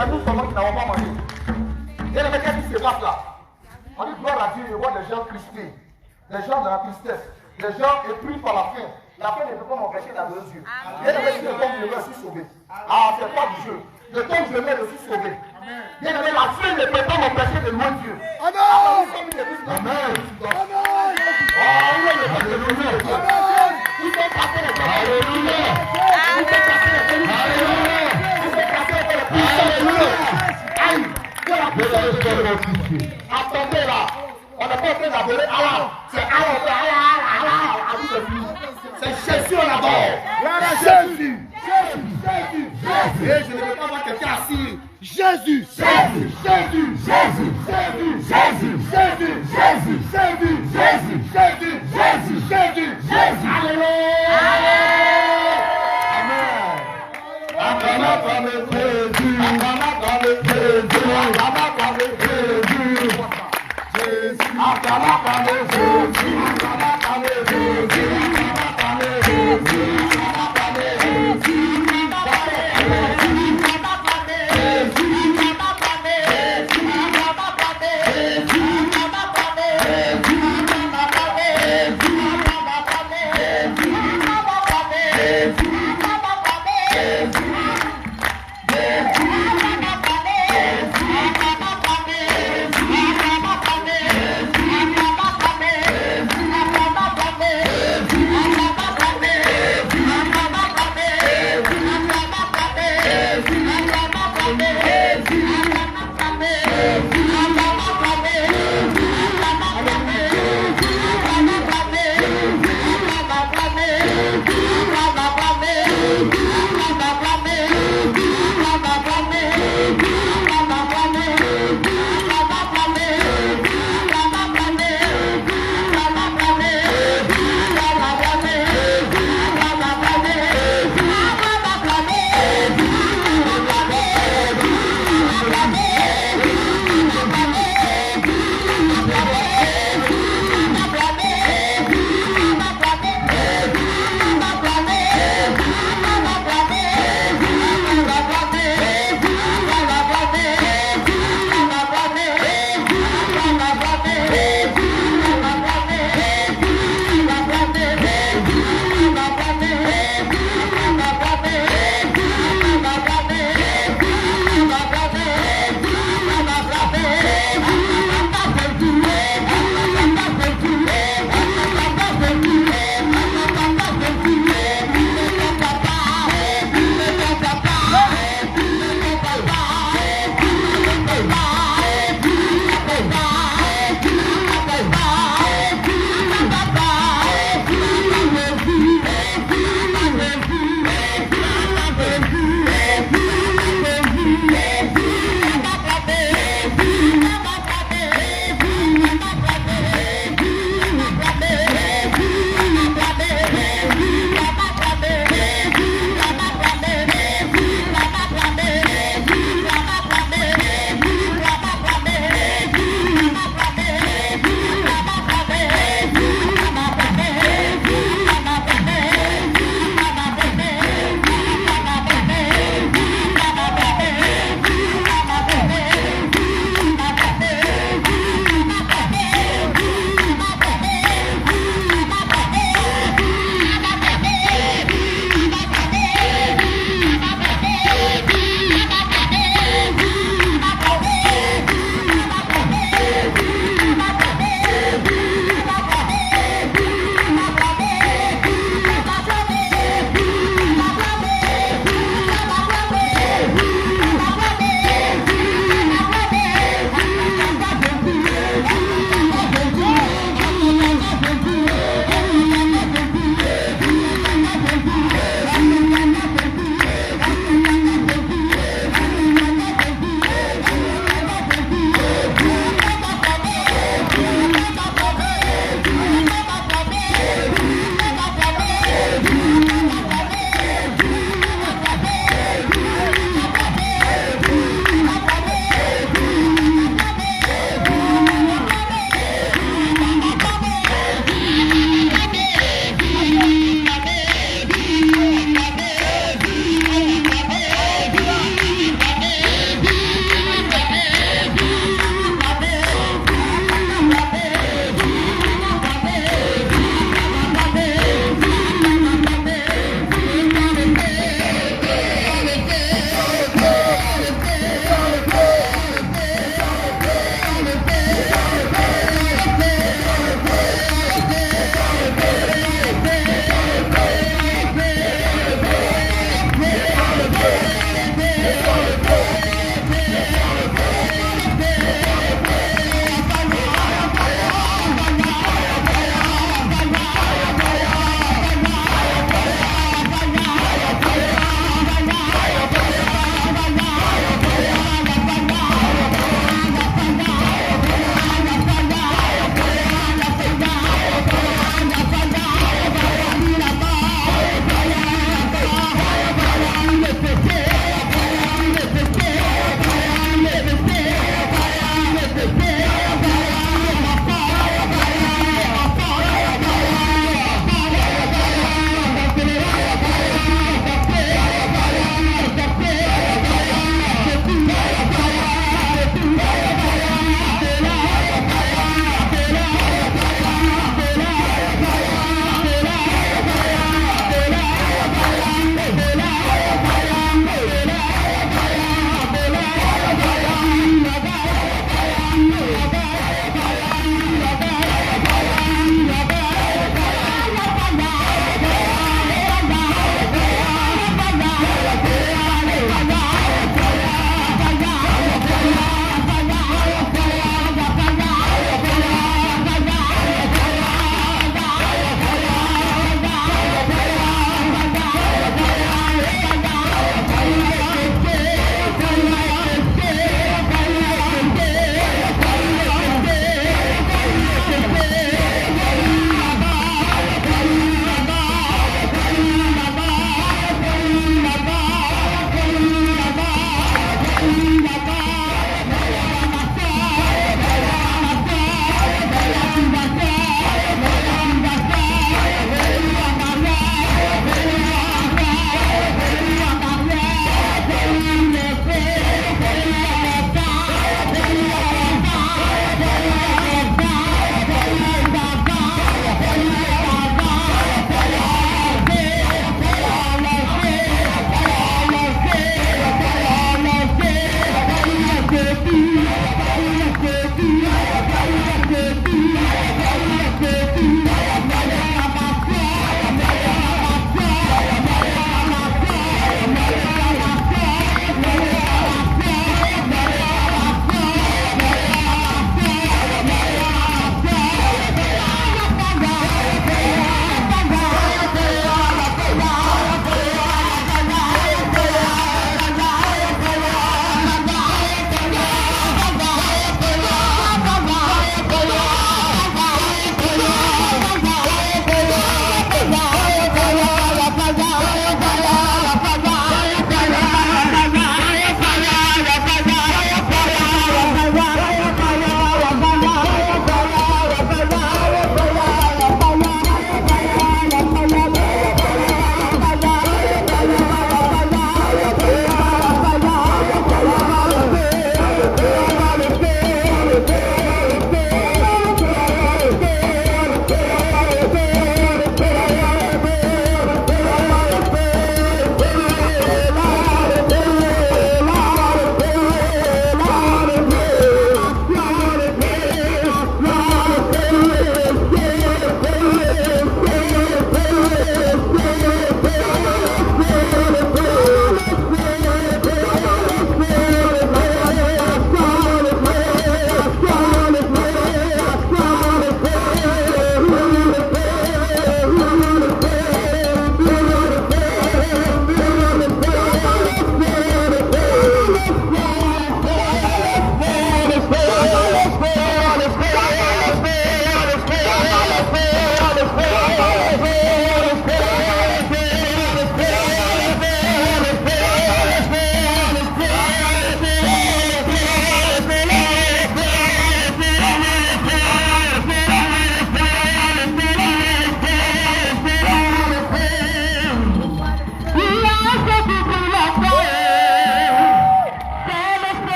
C'est nous seulement qui n'avons pas mangé. Et le mec, qu'est-ce qui se passe là? On dit gloire à Dieu, on voit des gens crispés, des gens dans la tristesse, des gens épris par la faim. La faim ne peut pas m'empêcher. m'empêcher d'adorer Dieu. Bien aimé, si je tombe, je suis sauvé. Ah, c'est pas du jeu. Je tombe, je suis sauvé. Bien aimé, la fin ne peut pas m'empêcher de louer Dieu. Amen. Amen. Attendez là, on n'est pas en train d'adorer Allah. C'est Allah, c'est Jésus on adore. Jésus. Et je ne veux pas voir quelqu'un assis. Jésus.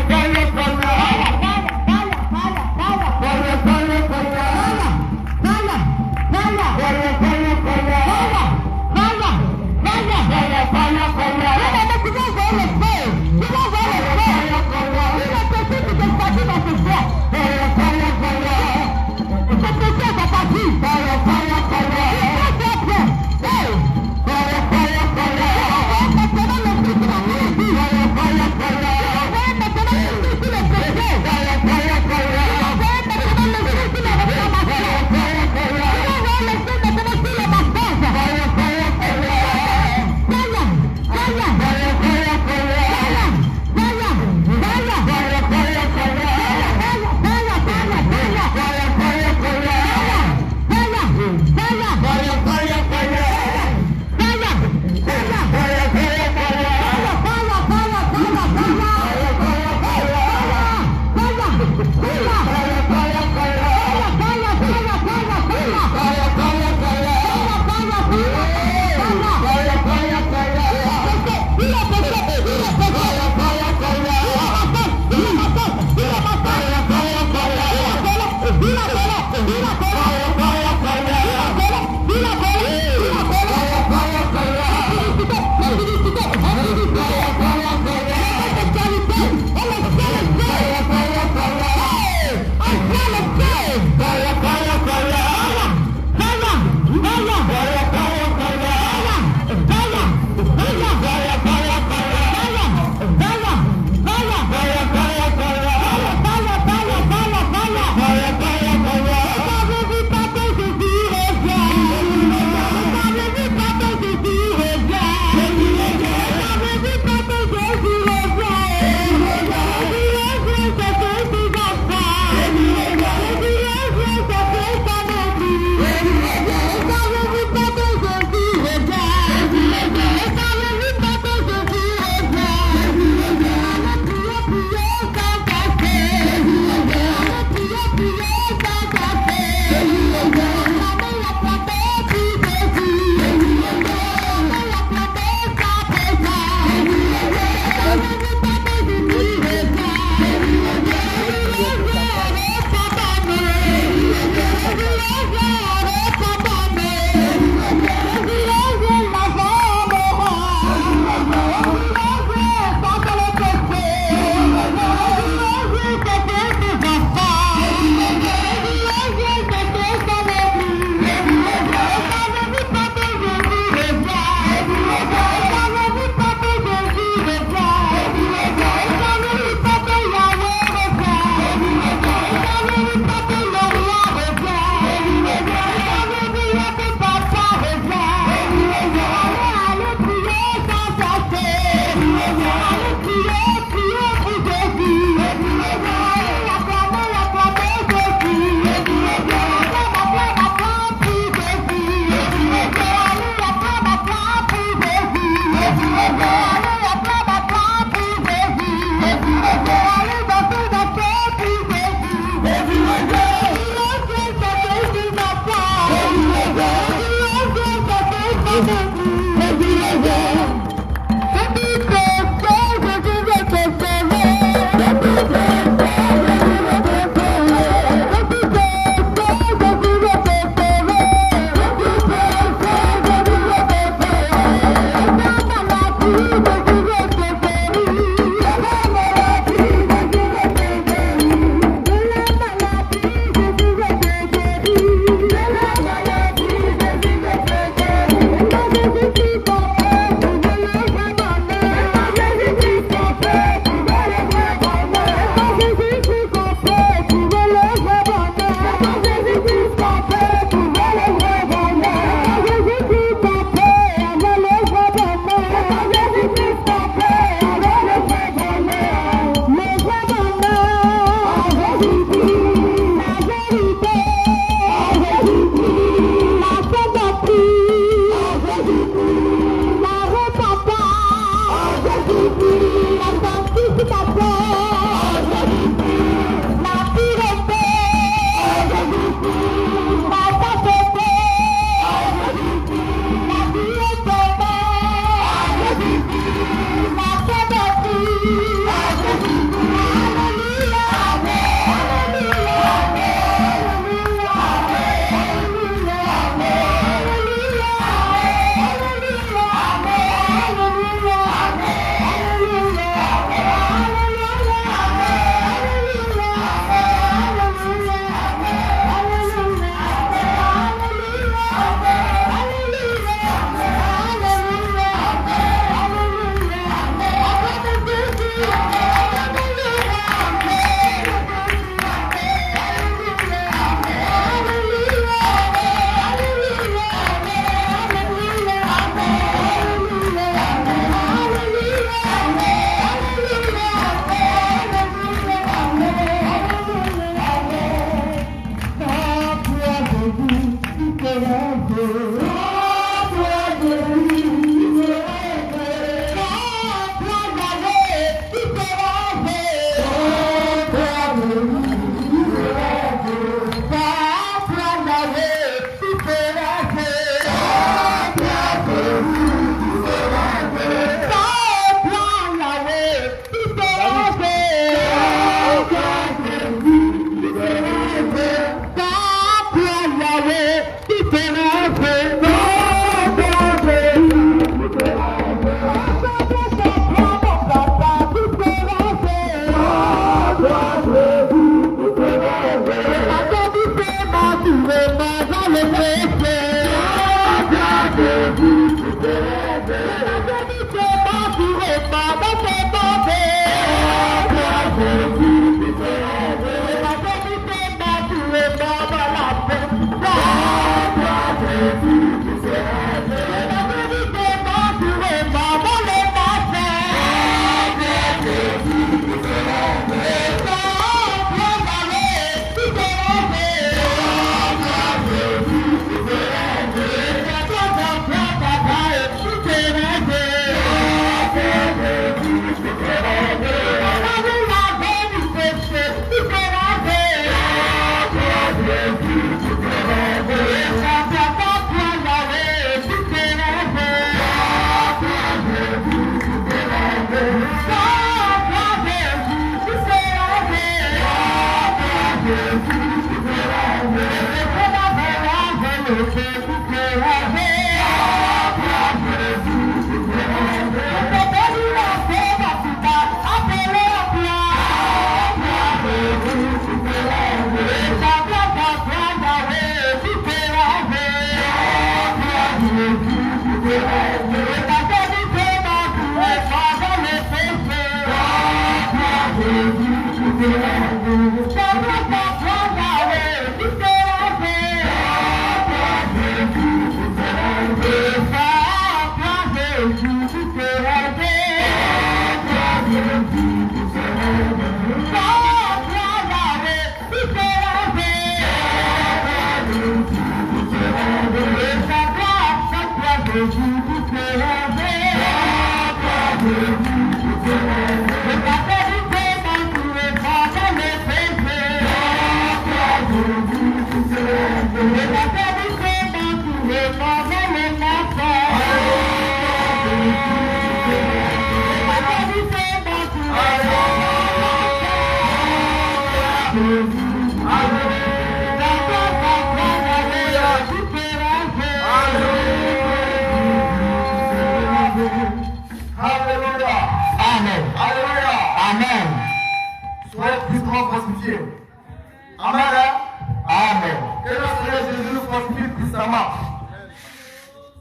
Fire,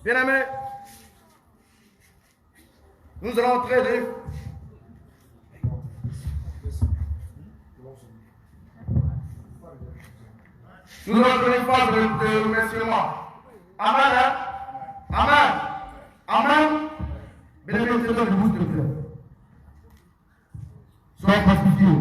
Bien-aimés, nous allons entrer une phase de remerciement. Amen. Amen. Amen. Bien-aimés, c'est de vous de plaît. Soyez pacifiés.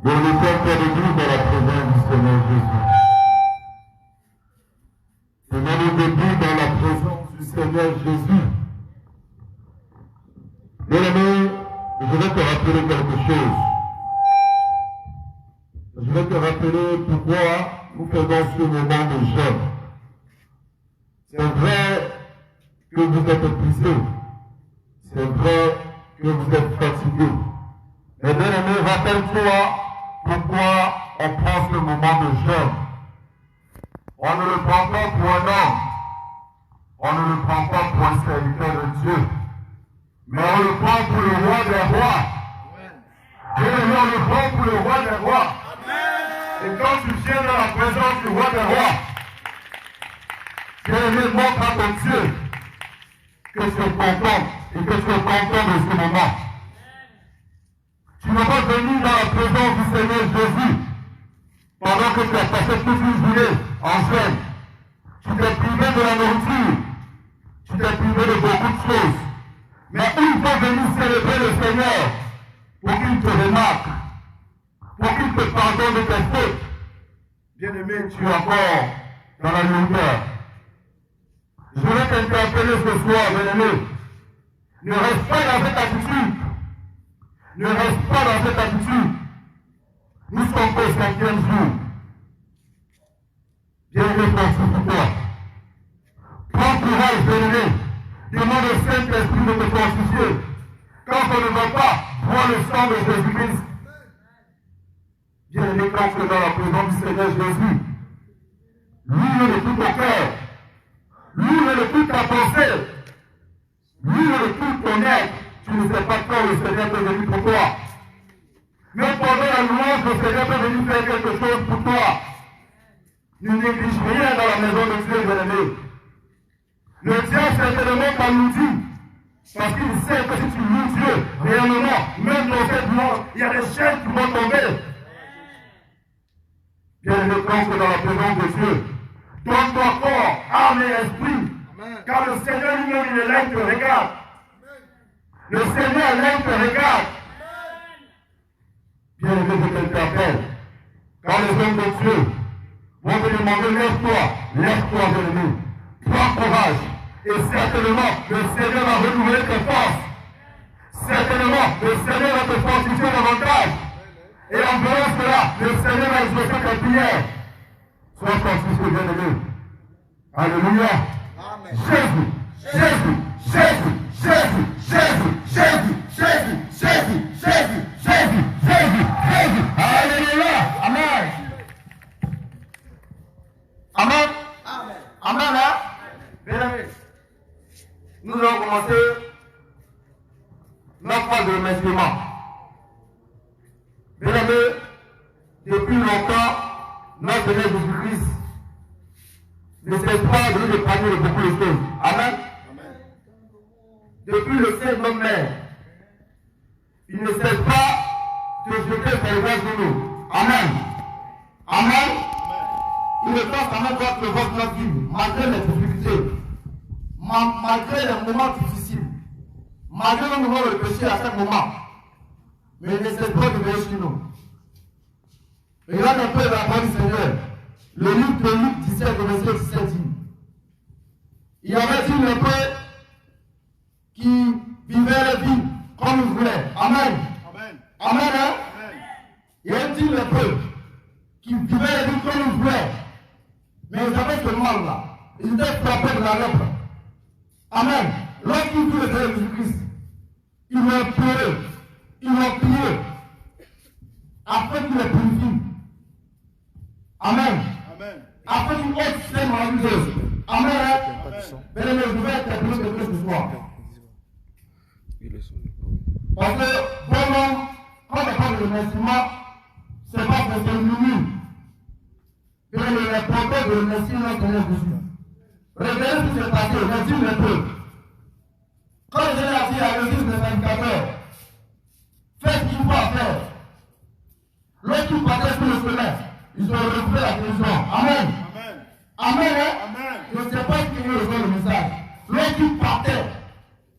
Dans le temps perdu dans la présence du Seigneur Jésus. Tenons-nous debout dans la présence du Seigneur Jésus. Bien-aimé, je vais te rappeler quelque chose. Je vais te rappeler pourquoi nous faisons ce moment de jeûne. C'est vrai que vous êtes épuisés. C'est vrai que vous êtes fatigués. Mais bien-aimé, rappelle-toi pourquoi on prend ce moment de jeûne. On ne le prend pas pour un homme. On ne le prend pas pour un serviteur de Dieu. Mais on le prend pour le roi des rois. Bien-aimé, on le prend pour le roi des rois. Et quand tu viens dans la présence du roi des rois, bien-aimé, montre à ton Dieu que tu es content et que tu es content de ce moment. Tu n'es pas venu dans la présence du Seigneur Jésus pendant que tu as passé toute une journée en jeûne. Tu t'es privé de la nourriture. Tu t'es privé de beaucoup de choses. Mais une fois venu célébrer le Seigneur pour qu'il te remarque, pour qu'il te pardonne de tes fautes, bien-aimé, tu es encore dans la lumière. Je vais t'interpeller ce soir, bien-aimé. Ne reste pas dans cette attitude. Ne reste pas dans cette attitude. Nous sommes au 5e jour. Bien-aimé, fortifie-toi. Prends courage, bien-aimé. Demande au Saint-Esprit de te fortifier. Quand on ne va pas voir le sang de Jésus-Christ, bien-aimé, quand tu es dans la présence du Seigneur Jésus, lui est de tout ton cœur, lui est de toute ta pensée, lui est de tout ton être. Tu ne sais pas quand le Seigneur peut venir pour toi. Même pendant la louange, le Seigneur peut venir faire quelque chose pour toi. Ne néglige rien dans la maison de Dieu, bien-aimé. Le diable certainement pas nous dit, parce qu'il sait que si tu loues Dieu, réellement, même dans cette louange, il y a des chaînes qui vont tomber. Bien-aimé, quand tu es dans la présence de Dieu, donne-toi corps, âme et esprit, car le Seigneur lui-même, il est là, il te regarde. Le Seigneur est là, il te regarde. Bien-aimé, je t'interpelle. Quand les hommes de Dieu vont te demander, lève-toi, bien-aimé. Prends courage. Et certainement, le Seigneur va renouveler tes forces. Certainement, le Seigneur va te fortifier davantage. Et en faisant cela, le Seigneur va exaucer tes prières. Sois fortifié, bien-aimé. Alléluia. Jésus, Jésus, Jésus, Jésus, Jésus, Jésus, Jésus, Jésus, Jésus, Jésus, Jésus, Jésus. Alléluia. Amen. Amen. Amen. Bien-aimé, nous allons commencer notre phase de remerciement. Bien-aimé, depuis longtemps, notre Seigneur Jésus-Christ ne cesse pas de nous épargner de beaucoup de choses. Amen. Depuis le 16 mai, il ne cesse pas de jeter ses regards sur nous. Amen. Amen. Il ne pense qu'à mettre votre vie, malgré les difficultés, malgré les moments difficiles, malgré le moment de péché à chaque moment. Mais il ne cesse pas de veiller sur nous. Regarde un peu la parole du Seigneur. Le livre de Luc 17, verset 17 dit, il y avait une lepreux qui vivait la vie comme il voulait. Amen. Amen. Amen. Hein? Amen. Il y a une lepreux qui vivait la vie comme il voulait. Mais ils avaient ce mal-là. Ils étaient frappés de la lèpre. Amen. Lorsqu'ils vivent le Seigneur Jésus-Christ, ils l'ont pleuré, ils l'ont prié, afin qu'il les purifie. Amen. Amen. Afin qu'il ôte ces maladies. Amen. Mais je vais interpréter quelque chose ce soir. Parce que, vraiment, quand on parle de remerciement, c'est pas que c'est une minute. Il est important de remercier notre Seigneur Jésus. Regardez ce qui s'est passé, remerciez les peuples. Quand le Seigneur a dit à l'église des indicateurs, faites ce qu'il faut faire. Lorsqu'ils partaient sur le chemin, ils ont retrouvé la guérison. Amen. Amen. Amen. Je ne sais pas ce qu'il veut le message. Lorsqu'ils partaient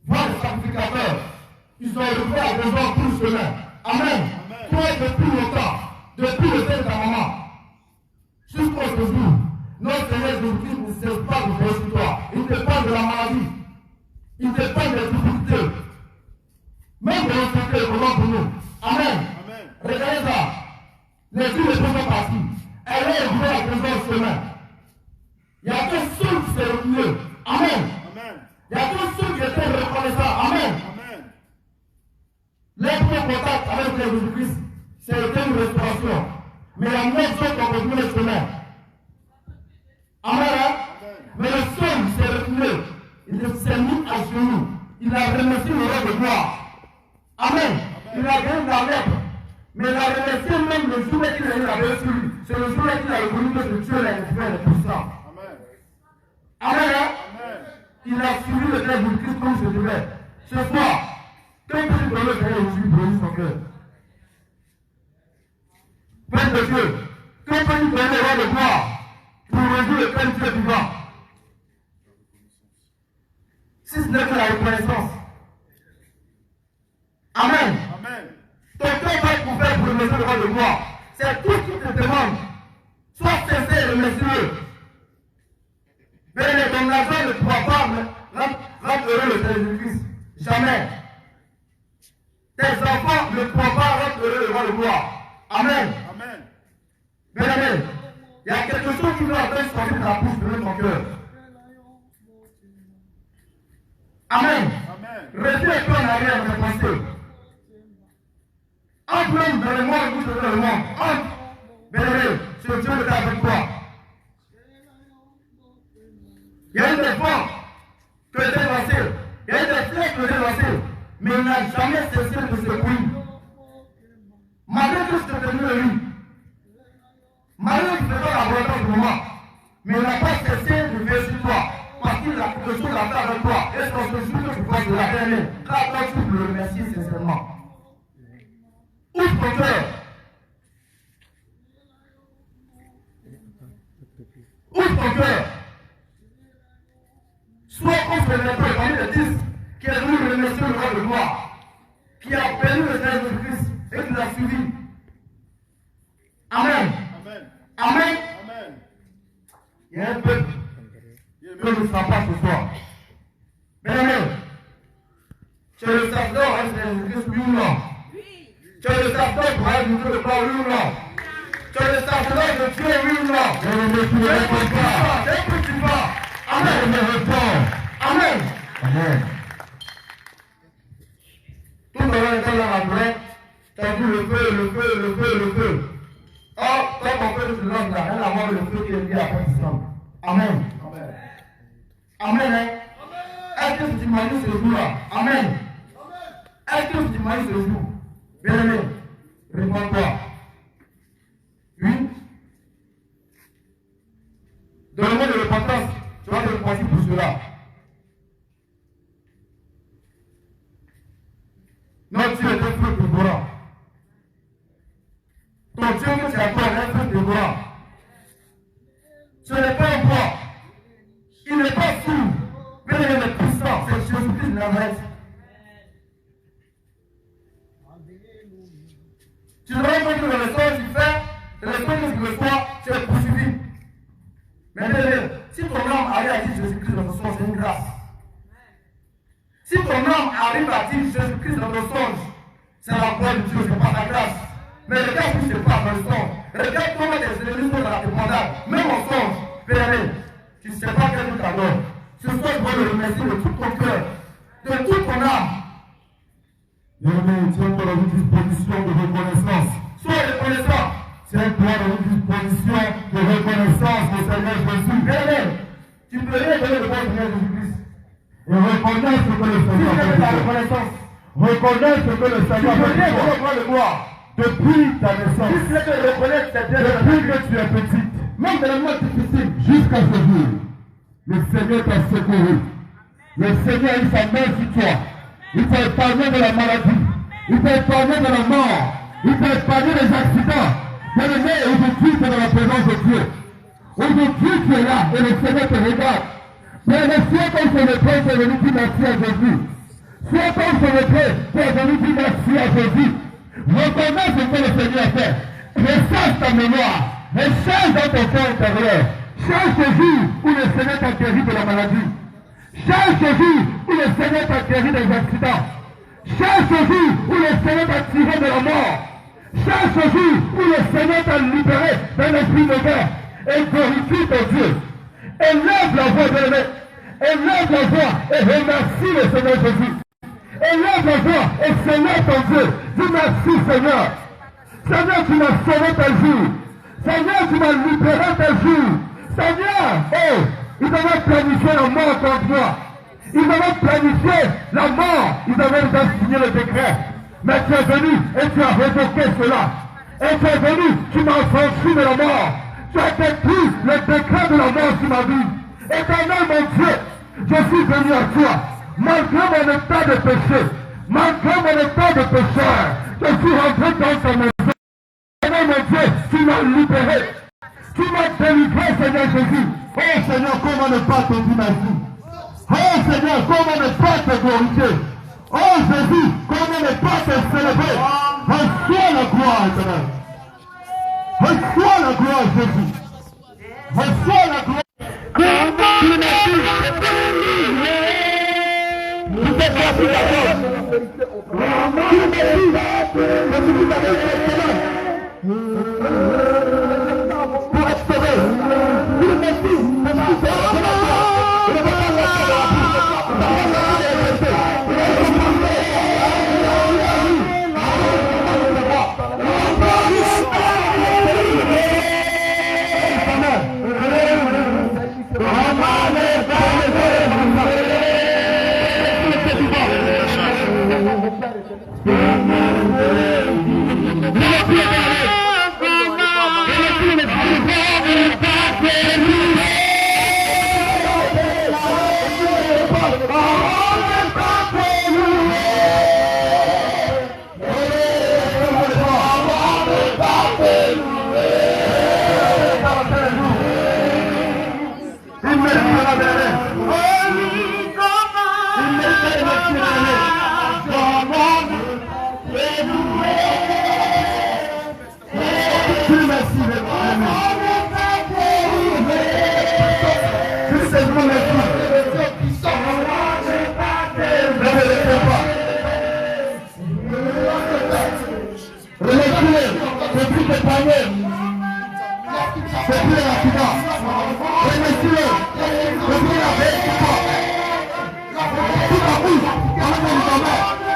voir les sacrificateurs, ils ont retrouvé la guérison tout le chemin. Amen. Toi, depuis longtemps, depuis le temps de ta maman, jusqu'au jour, notre Seigneur Jésus-Christ ne cesse pas de veiller sur toi. Il te parle de la maladie. Il te parle des difficultés. Même de l'insécurité, comment pour nous. Amen. Regardez ça. Les filles sont parties. Elle est venue à la présence du chemin. Il y a qu'un seul qui s'est retenu. Amen. Il y a qu'un seul qui était reconnaissant. Amen. Les premiers contacts avec le Jésus-Christ, c'était une restauration. Mais la même chose qu'on continue le chemin. Amen. Mais le seul s'est retenu. Il s'est mis à genoux. Il a remercié le roi de gloire. Amen. Il a gagné la lèpre. Mais il a remercié même le jour où il a eu la belle sur lui. C'est le jour où il a reconnu que Dieu l'a fait le puissant. Amen. Il a suivi le cœur du Christ comme je devais. Ce soir, quand tu donnes le Seigneur Jésus, brûle son cœur. Père de Dieu, quand tu donnes le roi de gloire pour résoudre le Père Dieu vivant, si ce n'est que la reconnaissance. Amen. Ton cœur va être ouvert pour remercier le roi de gloire. C'est tout ce qu'il te demande. Sois sincère et remercie-le. Mais ton argent ne pourra pas rendre heureux le Seigneur Jésus-Christ. Jamais. Tes enfants ne pourront pas rendre heureux le roi de gloire. Amen. Bien-aimé, il y a quelque chose qui doit être sorti de la bouche de ton cœur. Amen. Restez pas en arrière de pensée. Entre l'homme dans le monde, vous dans le monde. Entre, bénévole, c'est Dieu qui est avec toi. Il y a eu des vents que j'ai lancés. Il y a eu des flèches que j'ai lancées. Mais il n'a jamais cessé de secouer. Malgré que je te tenais le lit. Malgré que je faisais la volonté pour moi. Mais il n'a pas cessé de veiller sur toi. Parce qu'il a quelque chose à faire avec toi. Et c'est dans ce jour que tu penses de la dernière. Car toi, tu peux le remercier sincèrement. Ouvre ton cœur. Ouvre ton cœur. Sois comme ce lépreux parmi les 10 qui est venu remercier le roi de gloire, qui a béni le Seigneur Jésus-Christ et qui l'a suivi. Amen. Amen. Il y a un peuple que ne sera pas ce soir. Mais amen. Tu es le sacerdoce pour être Jésus-Christ, oui ou non? Tu es le sacerdoce pour être Dieu de gloire, oui ou non? Tu es le sacerdoce de Dieu, oui ou non? Je ne me réponds pas. Dès que tu vas. Amen. Je me réponds. Amen. Amen. Tout le monde est dans la vraie. Tu as vu le feu, le feu, le feu, le feu. Oh, quand mon feu se lance là, rien à voir le feu qui est lié à Pakistan. Amen. Amen. Hein? Est-ce que tu t'imagines ce jour-là? Amen. Est-ce que tu t'imagines ce jour? Bien aimé, réponds-toi. Oui. Dans le monde de repentance, tu vas te repentir pour cela. Notre Dieu est un feu dévorant. Ton Dieu que tu adores est un feu dévorant. Ce n'est pas un bois. Il n'est pas sourd. Mais il est puissant. C'est Jésus-Christ de Nazareth. Tu devrais comprendre que le sort que tu fais, et le sort que tu reçois, tu es poursuivi. Mais si ton âme arrive à dire Jésus-Christ dans ton songe, c'est une grâce. Si ton âme arrive à dire Jésus-Christ dans ton songe, c'est la gloire de Dieu, c'est pas la grâce. Mais regarde où c'est pas dans le songe. Regarde comment tes ennemis sont dans la dépendance. Même en songe, bien-aimé, tu ne sais pas quel Dieu t'adore. Ce soir, tu dois le remercier de tout ton cœur, de toute ton âme. Bien-aimé, tiens-toi dans une disposition de reconnaissance. Sois reconnaissant. Tiens-toi dans une disposition de reconnaissance au Seigneur Jésus. Bien-aimé, tu peux rien donner de bon Seigneur Jésus-Christ. Et reconnais ce que le Seigneur fait. La reconnaissance. Reconnais ce que le Tu Seigneur peux rien fait. donner de gloire. Depuis ta naissance, Si tu veux te reconnaître, c'est bien. depuis que tu es petite, Même dans le monde difficile, jusqu'à ce jour, le Seigneur t'a secouru. Le Seigneur a eu sa main sur toi. Il t'a épargné de la maladie. Il t'a épargné de la mort. Il t'a épargné des accidents. Bien-aimé, aujourd'hui, tu es dans la présence de Dieu. Aujourd'hui, tu es là et le Seigneur te regarde. Mais le Seigneur, comme son épée, tu es venu dire merci à Jésus. Sois comme son épée, tu es venu dire merci à Jésus. Reconnais ce que le Seigneur fait. Recharge ta mémoire. Recharge dans ton cœur intérieur. Change ce jour où le Seigneur t'a guéri de la maladie. Change ce jour où le Seigneur t'a guéri des accidents. Change ce jour où le Seigneur t'a tiré de la mort. Change ce jour où le Seigneur t'a libéré d'un esprit de guerre. Et glorifie ton Dieu. Élève la voix de l'aimer. Élève la voix et remercie le Seigneur Jésus. Élève la voix et célèbre ton Dieu. Dis merci Seigneur. Seigneur, tu m'as sauvé tes jours. Seigneur, tu m'as libéré tes jours. Seigneur, oh, ils avaient planifié la mort contre moi. Ils avaient planifié la mort. Ils avaient déjà signé le décret. Mais tu es venu et tu as révoqué cela. Et tu es venu, tu m'as affranchi de la mort. Tu as détruit le décret de la mort sur ma vie. Éternel mon Dieu, je suis venu à toi. Malgré mon état de péché, malgré mon état de pécheur, je suis rentré dans ta maison. Éternel mon Dieu, tu m'as libéré. Tu m'as délivré, Seigneur Jésus. Oh Seigneur, comment ne pas te dire merci? Oh Seigneur, comment ne pas te glorifier? Oh Jésus, comment ne pas te célébrer? Reçois la gloire, Éternel. Reçois la gloire, Jésus. Reçois la gloire. Pour être sauvé. Merci.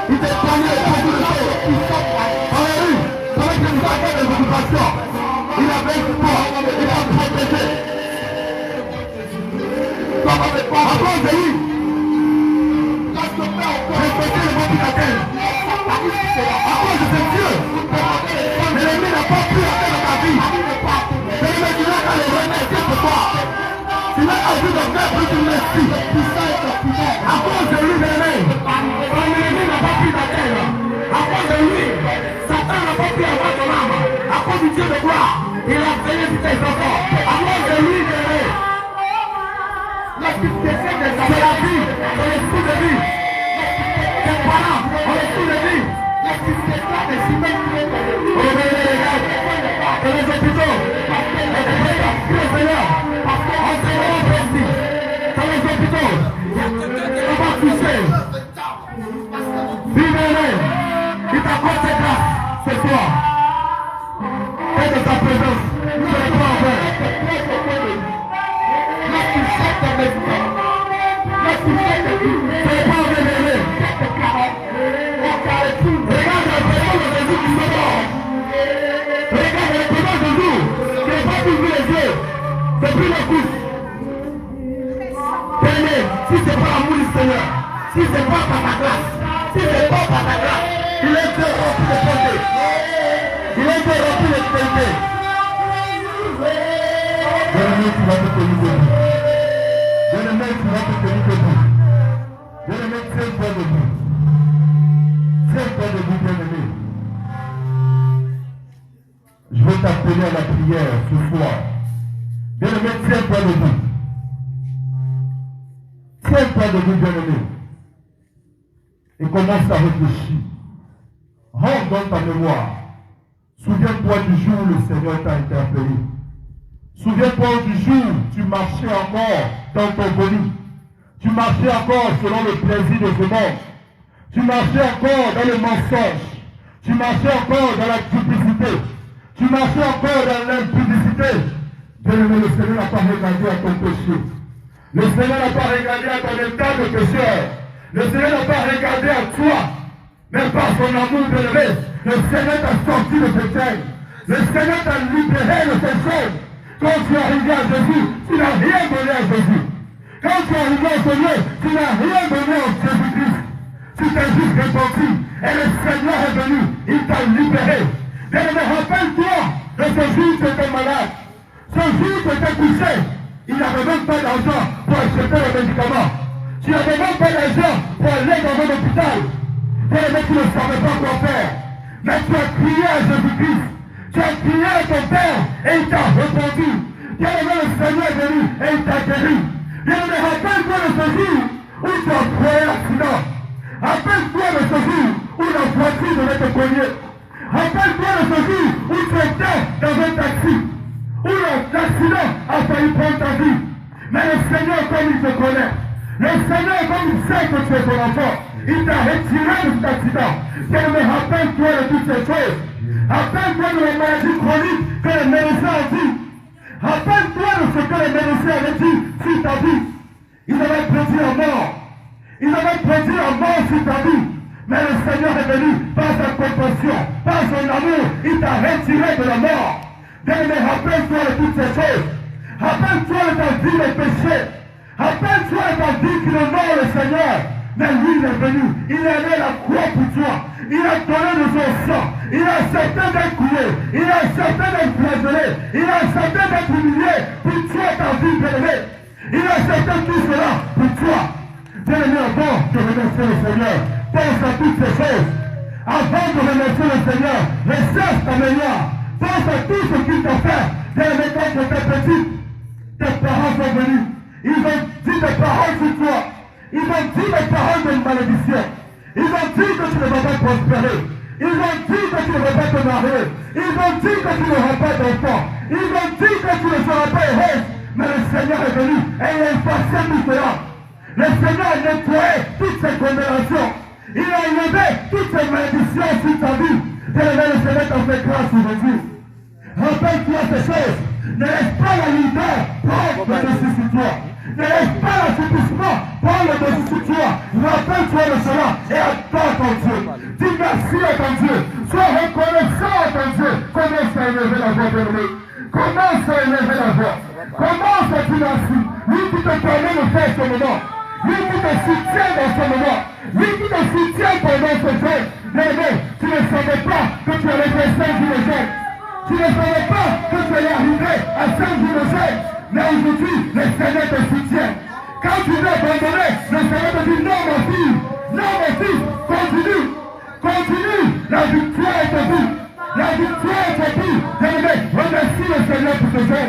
Il te connaît beaucoup de choses. Alléluia. Pendant que nous avons des occupations, il a veillé pour toi, il a protégé. À cause de lui, respectez le bon pilatel. À cause de ce Dieu, l'ennemi n'a pas pu atteindre dans ta vie. Mais tu n'as qu'à le remercier pour toi. Tu n'as qu'à dire de faire plus de merci. À cause de lui, l'ennemi n'a pas pu t'atteindre. À cause de lui, Satan n'a pas pu avoir ton âme. À cause du Dieu de gloire, il a veillé sur tes enfants. À cause de lui, l'ennemi. C'est la vie, on est fou de vie. Tes parents, on est fou de vie. On est les gars, dans les hôpitaux, le Seigneur, enseignant précis, dans les hôpitaux, on va toucher. Vive-le, il t'accorde ses grâces ce soir. Et de sa présence, nous ne pas en faire. Depuis la couche, si c'est pas l'amour du Seigneur, si c'est pas par ta grâce, si c'est pas par ta grâce, il est été rempli de bonté, il est été rempli de fidélité. Bien-aimé, tu vas te tenir debout. Bien-aimé, tu vas te tenir debout. Bien-aimé, tiens-toi debout. Tiens-toi debout, bien-aimé. Je veux t'appeler à la prière ce soir. Bien-aimé, tiens-toi debout. Tiens-toi debout, bien-aimé. Et commence à réfléchir. Rentre dans ta mémoire. Souviens-toi du jour où le Seigneur t'a interpellé. Souviens-toi du jour où tu marchais encore dans ton bonus. Tu marchais encore selon le plaisir de ce monde. Tu marchais encore dans le mensonge. Tu marchais encore dans la duplicité. Tu marchais encore dans l'impudicité. Bien-aimé, le Seigneur n'a pas regardé à ton péché. Le Seigneur n'a pas regardé à ton état de pécheur. Le Seigneur n'a pas regardé à toi. Mais par son amour, bien-aimé, le Seigneur t'a sorti de ce chaîne. Le Seigneur t'a libéré de ces choses. Quand tu es arrivé à Jésus, tu n'as rien donné à Jésus. Quand tu es arrivé au Seigneur, tu n'as rien donné à Jésus-Christ. Tu t'es juste repenti. Et le Seigneur est venu. Il t'a libéré. Bien-aimé, rappelle-toi de ce jour où tu étais malade. Ce jour où tu étais couché. Il n'avait même pas d'argent pour acheter les médicaments. Tu n'avais même pas d'argent pour aller dans un hôpital. Bien-aimé, tu ne savais pas quoi faire. Mais tu as crié à Jésus-Christ. Tu as crié à ton Père et il t'a répondu. Bien-aimé, le Seigneur est venu et il t'a guéri. Bien-aimé, rappelle-toi de ce jour où tu as créé l'accident. Rappelle-toi de ce jour où la voiture devait te cogner. Rappelle-toi de ce jour où tu étais dans un taxi. Où l'accident a failli prendre ta vie. Mais le Seigneur, comme il te connaît, le Seigneur, comme il sait que tu es son enfant, il t'a retiré de cet accident. Bien-aimé, rappelle-toi de toutes ces choses. Rappelle-toi de la maladie chronique que les médecins ont dit. Rappelle-toi de ce que les médecins avaient dit sur ta vie. Ils avaient prédit la mort. Ils avaient prédit la mort sur ta vie. Mais le Seigneur est venu par sa compassion, par son amour. Il t'a retiré de la mort. Bien-aimé, rappelle-toi de toutes ces choses. Rappelle-toi de ta vie de péché. Rappelle-toi de ta vie qui honore le Seigneur. Mais lui, il est venu. Il est allé à la croix pour toi. Il a donné de son sang. Il a accepté d'être coulé. Il a accepté d'être flagellé. Il a accepté d'être humilié pour toi, ta vie, bien-aimé. Il a accepté tout cela pour toi. Bien-aimé, avant de remercier le Seigneur, pense à toutes ces choses. Avant de remercier le Seigneur, recherche ta mémoire. Pense à tout ce qu'il t'a fait. Bien-aimé, quand tu étais petit, tes parents sont venus. Ils ont dit des paroles sur toi. Ils ont dit des paroles de malédiction. Ils ont dit que tu ne vas pas prospérer. Ils ont dit que tu ne vas pas te marier. Ils ont dit que tu n'auras pas d'enfant. Ils ont dit que tu ne seras pas heureuse. Mais le Seigneur est venu et il a effacé tout cela. Le Seigneur a nettoyé toutes ces condamnations. Il a enlevé toutes ces malédictions sur ta vie. Le Seigneur t'a fait grâce aujourd'hui. Rappelle-toi ces choses. Ne laisse pas la lumière prendre le dessus sur toi. Ne laisse pas l'assouplissement prendre le dessus sur toi. Rappelle-toi de cela et attends ton Dieu. bien-aimé. Commence à élever la voix. Commence à dire ainsi. Lui qui te permet de faire ce moment. Lui qui te soutient dans ce moment. Lui qui te soutient pendant ce jour. Bien-aimé, tu ne savais pas que tu allais faire 5 jours de jeûne. Tu ne savais pas que tu allais arriver à 5 jours de jeûne. Mais aujourd'hui, le Seigneur te soutient. Quand tu veux abandonner, le Seigneur te dit non, ma fille. Non, mon fils, continue. Continue. La victoire est en vous. La victoire est en vous. Bien-aimé, remercie le Seigneur pour ce jour.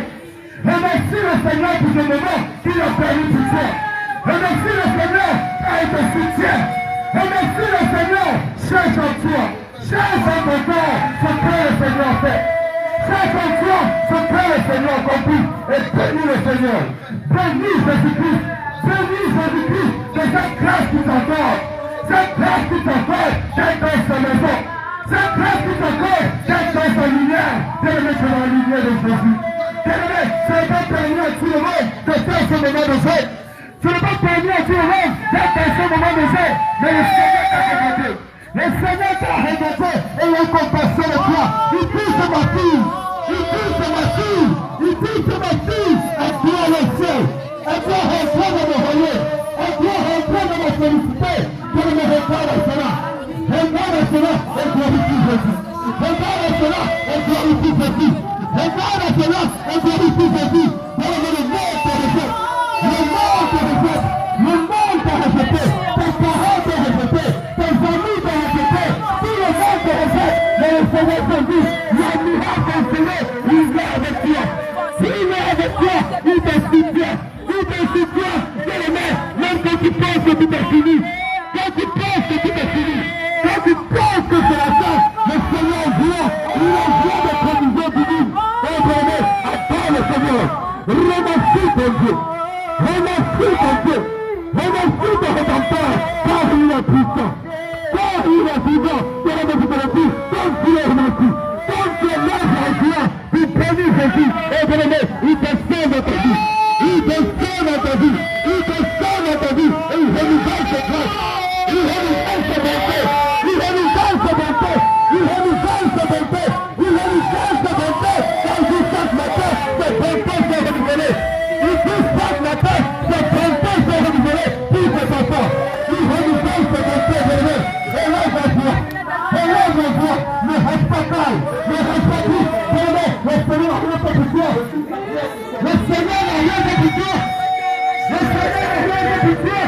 Remercie le Seigneur pour ce moment qu'il a permis pour toi. Remercie le Seigneur car il te soutient. Remercie le Seigneur. Cherche en toi. Cherche en ton corps ce que le Seigneur fait. Cherche en toi ce que le Seigneur accomplit. Et bénis le Seigneur. Bénis Jésus-Christ. Bénis Jésus-Christ de cette grâce qui t'accorde. Cette grâce qui t'accorde d'être dans sa maison. Cette grâce qui t'accorde d'être dans sa lumière. Bien-aimé, c'est dans la lumière de Jésus. Bien-aimé, ce n'est pas permis à tout le monde de faire ce moment de jeu. Ce n'est pas permis à tout le monde d'être dans ce moment de jeu. Mais le Seigneur t'a regardé. Le Seigneur t'a regardé et il a compassion de toi. Il dit c'est ma fille. Il dit c'est ma fille. Il dit c'est ma fille. Elle doit le ciel. Elle doit rentrer dans mon royaume. Elle doit rentrer dans ma félicité. Je ne me regarde à cela. Regarde à cela et glorifie Jésus. Regarde à cela et glorifie Jésus. Regarde à cela et glorifie Jésus. Parce que le monde te rejette. Le monde te rejette. Le monde t'a rejeté. Tes parents t'ont rejeté. Tes amis t'ont rejeté. Tout le monde te rejette. Mais le Seigneur te dit, le miracle est fini. Il est avec toi. Il est avec toi. Il te soutient. Il te soutient. Même quand tu penses que tout est fini. Quand tu penses que tout est fini. Quand tu penses que c'est la fin, le Seigneur vient. Il envoie des provisions divines. Oh bien-aimé, attends le Seigneur. Remercie ton Dieu. Remercie ton Dieu. Remercie ton Rédempteur. Car il est puissant. Car il est vivant. Bien-aimé, je te le dis. Quand tu es remercie. Quand tu es là en joie, tu bénis Jésus. Oh bien-aimé, il te sauve dans ta vie. Il te sauve dans ta vie. Il te sauve dans ta vie. Et il renouvelle ses grâces. Il renouvelle ses bontés. Il renouvelle ses bontés. Il renouvelle ses bontés. Il renouvelle ses bontés. Quand il dit chaque matin, ses bontés sont renouvelées. Il dit chaque matin, ses bontés sont renouvelées pour ses enfants. Il renouvelle ses bontés, bien-aimé. Élève la voix. Élève la voix. Ne reste pas calme. Ne reste pas triste. Bien-aimé, le Seigneur n'a rien fait pour toi. Le Seigneur n'a rien fait pour toi. Le Seigneur n'a rien fait pour toi.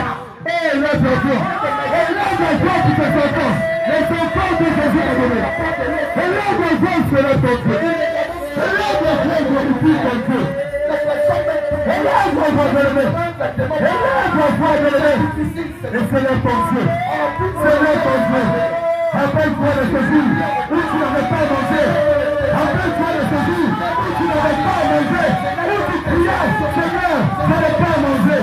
Et élève la voix. Élève la voix pour tes enfants. Les enfants de Jésus ont donné. Élève la voix, Seigneur ton Dieu. Élève la voix, glorifie ton Dieu. Élève la voix, bien-aimé. Élève la voix, bien-aimé. Et Seigneur ton Dieu. Seigneur ton Dieu. Rappelle-toi de ce jour où tu n'avais pas mangé. Rappelle-toi de ce jour où tu n'avais pas mangé. Où tu criais, Seigneur, je n'ai pas mangé.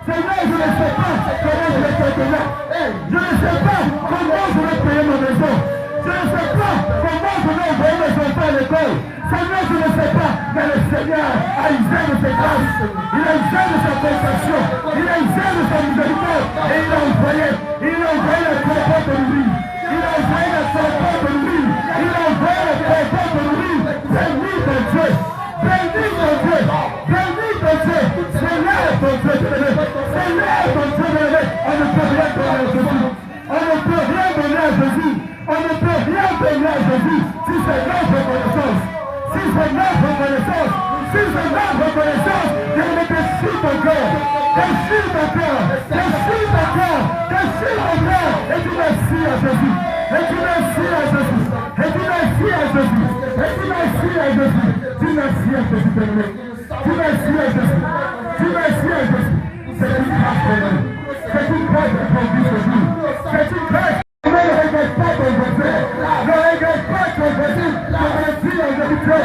Seigneur, je ne sais pas comment je vais t'aider. Je ne sais pas comment je vais payer ma maison. Je ne sais pas comment je vais envoyer mes enfants à l'école. Seigneur, je ne sais pas, mais le Seigneur a usé de ses grâces. Il a usé de sa compassion. Il a usé de sa miséricorde. Et il a envoyé le trompeau de l'huile. Il a envoyé le trompeau de l'huile. Il a envoyé le trompeau de l'huile. Bénis ton Dieu. Bénis ton Dieu. Bénis ton Dieu. Seigneur ton Dieu, bien-aimé. Seigneur ton Dieu, bien-aimé. On ne peut rien donner à Jésus. On ne peut rien donner à Jésus. On ne peut rien donner à Jésus si c'est notre reconnaissance. Si c'est notre reconnaissance. Si c'est notre reconnaissance, bien-aimé, déchire ton cœur. Déchire ton cœur. Déchire ton cœur. Déchire ton cœur. Et dis merci à Jésus. Et dis merci à Jésus. Et dis merci à Jésus. Et dis merci à Jésus. Dis merci à Jésus, bien-aimé. Dis merci à Jésus. Dis merci à Jésus. C'est une grâce pour nous. C'est une grâce de ton Dieu Jésus. C'est une grâce. Ne regrette pas ton voisin. Ne regrette pas ton voisin. Je veux dire en vérité,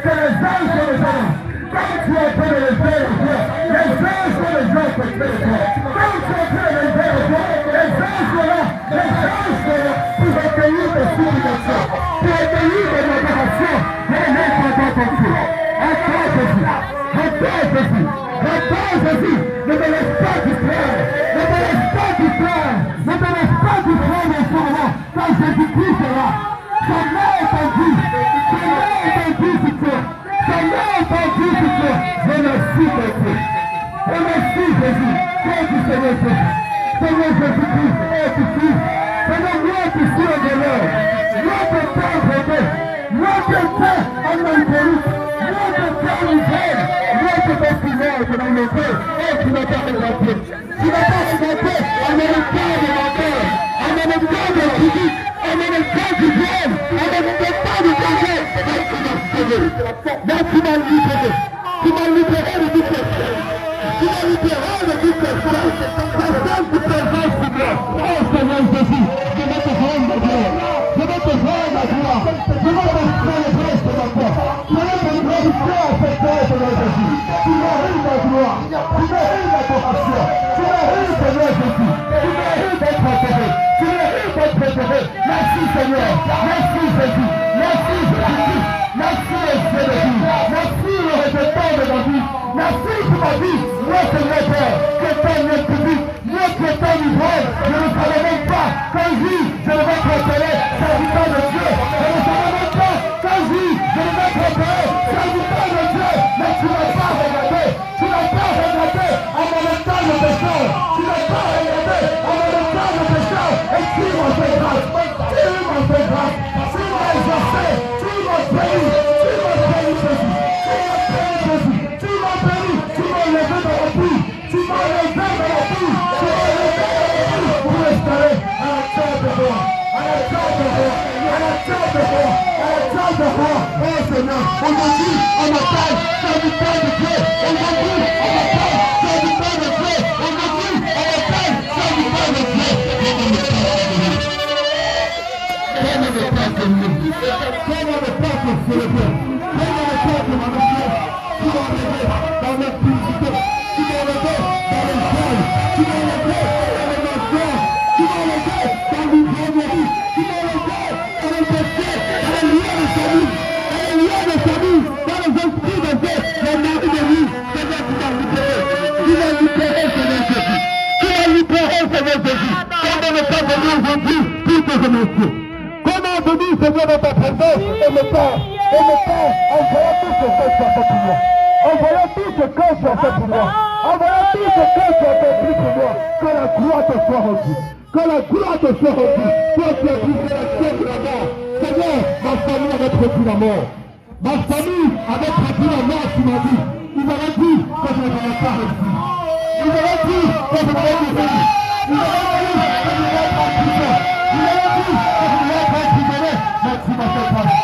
que les anges sont les hommes. Quand tu es en train de lever le voix, les anges sont les gens qui fait le voix. Quand tu es en train de lever le voix, les anges sont là. Les anges sont là pour accueillir tes supplications, pour accueillir tes adorations. Mais les pendant ton Dieu. Attends Jésus. Attends Jésus. Attends Jésus. Ne me laisse pas distraire. Ne me laisse pas distraire. Ne me laisse pas distraire en ce moment. Quand Jésus-Christ est là. Son nom est en vie. Son nom est en vie. Jésus-Christ, Seigneur, gloire qui suis au Seigneur. Gloire de Père Jésus. Gloire de Père en Antérique. Gloire de Père Michel. Gloire de Père Seigneur, je m'en ai fait. Oh, tu n'as pas regardé. Tu n'as pas regardé en même temps de ma terre, en même temps de la physique, en même temps du bien, en même temps du danger. Merci, ma libéré. Tu m'as libéré de toute personne. Tu m'as libéré de toute personne. Personne qui présente pour moi. Oh Seigneur Jésus, je vais te rendre la gloire. Je vais te rendre la gloire. Je vais te célébrer ce matin. Je vais te glorifier en cette terre, Seigneur Jésus. Tu mérites la gloire. Tu mérites l'adoration. Tu mérites, Seigneur Jésus. Tu mérites d'être préféré. Tu mérites d'être préféré. Merci Seigneur. Merci Jésus. Merci Jésus. Merci les cieux de vie. Merci le rédempteur de ma vie. Merci pour ma vie. Moi, Seigneur Père, que ton nom public, moi qui est ton livre, je ne savais même pas qu'un jour je devais être appelé serviteur de Dieu. Je ne savais même pas qu'un jour je devais être appelé serviteur de Dieu. Mais tu n'as pas regardé. Tu n'as pas regardé à mon état de pécheur. Tu n'as pas regardé à mon état de pécheur. Et tu m'as fait grâce. Tu m'as fait grâce. Tu m'as exaucé. Tu m'as béni. Tu m'as béni, Jésus. Tu m'as béni, Jésus. Tu m'as béni. Tu m'as levé dans la pluie. Tu m'as levé dans la pluie. Tu m'as levé dans la pluie pour restaurer à la terre de roi. À la terre de roi. À la terre de roi. À la terre de roi. Oh Seigneur, aujourd'hui, on appelle serviteur de Dieu. Aujourd'hui, on appelle serviteur de Dieu. Aujourd'hui, on appelle serviteur de Dieu. Comment ne pas t'aimer? Comment ne pas te célébrer? Comment ne pas te magnifier? Tu m'as levé dans la publicité. Tu m'as levé dans les jeunes. Tu m'as levé dans les nations. Tu m'as levé dans l'ivronerie. Tu m'as levé dans les péchés, dans les liens de famille. Dans les liens de famille, dans les esprits de Dieu, les maris de lui. Seigneur, tu m'as libéré. Tu m'as libéré, Seigneur Jésus. Tu m'as libéré, Seigneur Jésus. Comment ne pas venir aujourd'hui pour te remercier? Comment venir, Seigneur, dans ta présence et me faire, en voyant tout ce que tu as fait pour moi. En voyant tout ce que tu as fait pour moi. En voyant tout ce que tu as fait pour moi. Que la gloire te soit rendue. Que la gloire te soit rendue. Toi qui as brisé la chaîne de la mort. Seigneur, ma famille avait prévu la mort. Ma famille avait prévu la mort, tu m'as dit. Ils avaient dit que je ne vais pas réussir. Ils avaient dit que je ne vais pas réussir. Ils avaient dit que je ne vais pas réussir. Ils avaient dit que je ne vais pas emprisonné. Mais tu m'as fait grâce.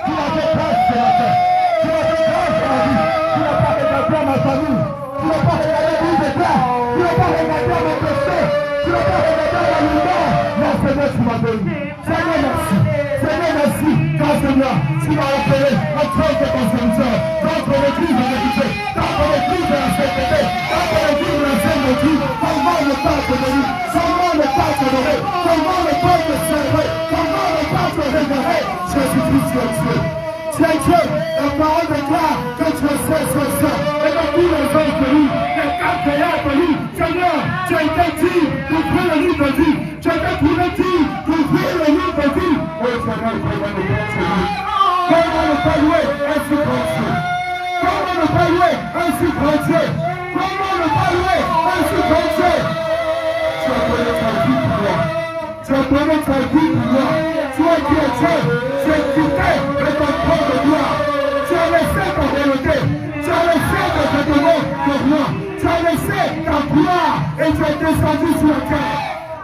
Tu m'as fait grâce, c'est la terre. Tu m'as fait grâce, c'est la vie. Tu n'as pas regardé à ma famille. Tu n'as pas regardé où j'étais. Tu n'as pas regardé à mon péché. Tu n'as pas regardé à ma lumière. Non, Seigneur, tu m'as béni. Seigneur, merci. Seigneur, merci. Car Seigneur, tu m'as appelé en tant que ton serviteur. Dans ton église de l'église. Dans ton église de la CPT. Dans ton église de la CMD. Comment ne pas te bénir? Comment ne pas te donner? Comment ne pas te célébrer? Comment ne pas te révéler? Jésus-Christ, tu es Dieu. Tu es Dieu. La parole déclare que tu es seul, seul, seul. Et que tous les hommes de lui, les quatre veillards de lui. Seigneur, tu as été dit d'ouvrir le livre de vie. Tu as été trouvé dit d'ouvrir le livre de vie. Oh Seigneur, comment ne pas te louer? Comment ne pas louer un si grand Dieu? Comment ne pas louer un si grand Dieu? Comment ne pas louer un si grand Dieu? Tu as donné ta vie pour moi. Tu as donné ta vie pour moi. Toi qui es Dieu, tu es quitté de ton corps de gloire. Tu as laissé ta volonté. Tu as laissé tes vêtements pour moi. Tu as laissé ta gloire et tu es descendu sur la terre.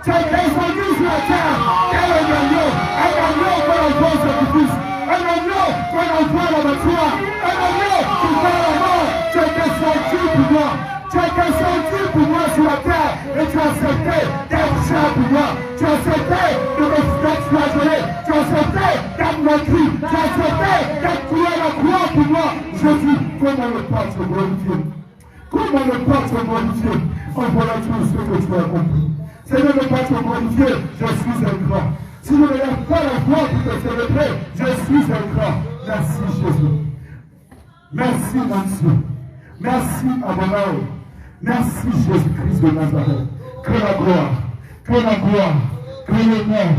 Tu es descendu sur la terre. Quel est l'agneau? Un agneau qu'on envoie au sacrifice. Un agneau qu'on envoie à l'abattoir. Un agneau qui va à la mort. Tu es descendu pour moi. Tu es descendu pour moi sur la terre et tu as accepté d'être cher pour moi. Tu as accepté de m'être flageoler. Tu as accepté d'être meurtri. Tu as accepté d'être tué à la croix pour moi. Jésus, comment ne pas te glorifier? Comment ne pas te glorifier en voyant tout ce que tu as accompli? Seigneur, ne pas te glorifier, je suis ingrat. Si je ne lève pas la voix pour te célébrer, je suis ingrat. Merci Jésus. Merci mon Dieu. Merci Adonai. Merci Jésus-Christ de Nazareth. Que la gloire, que l'honneur,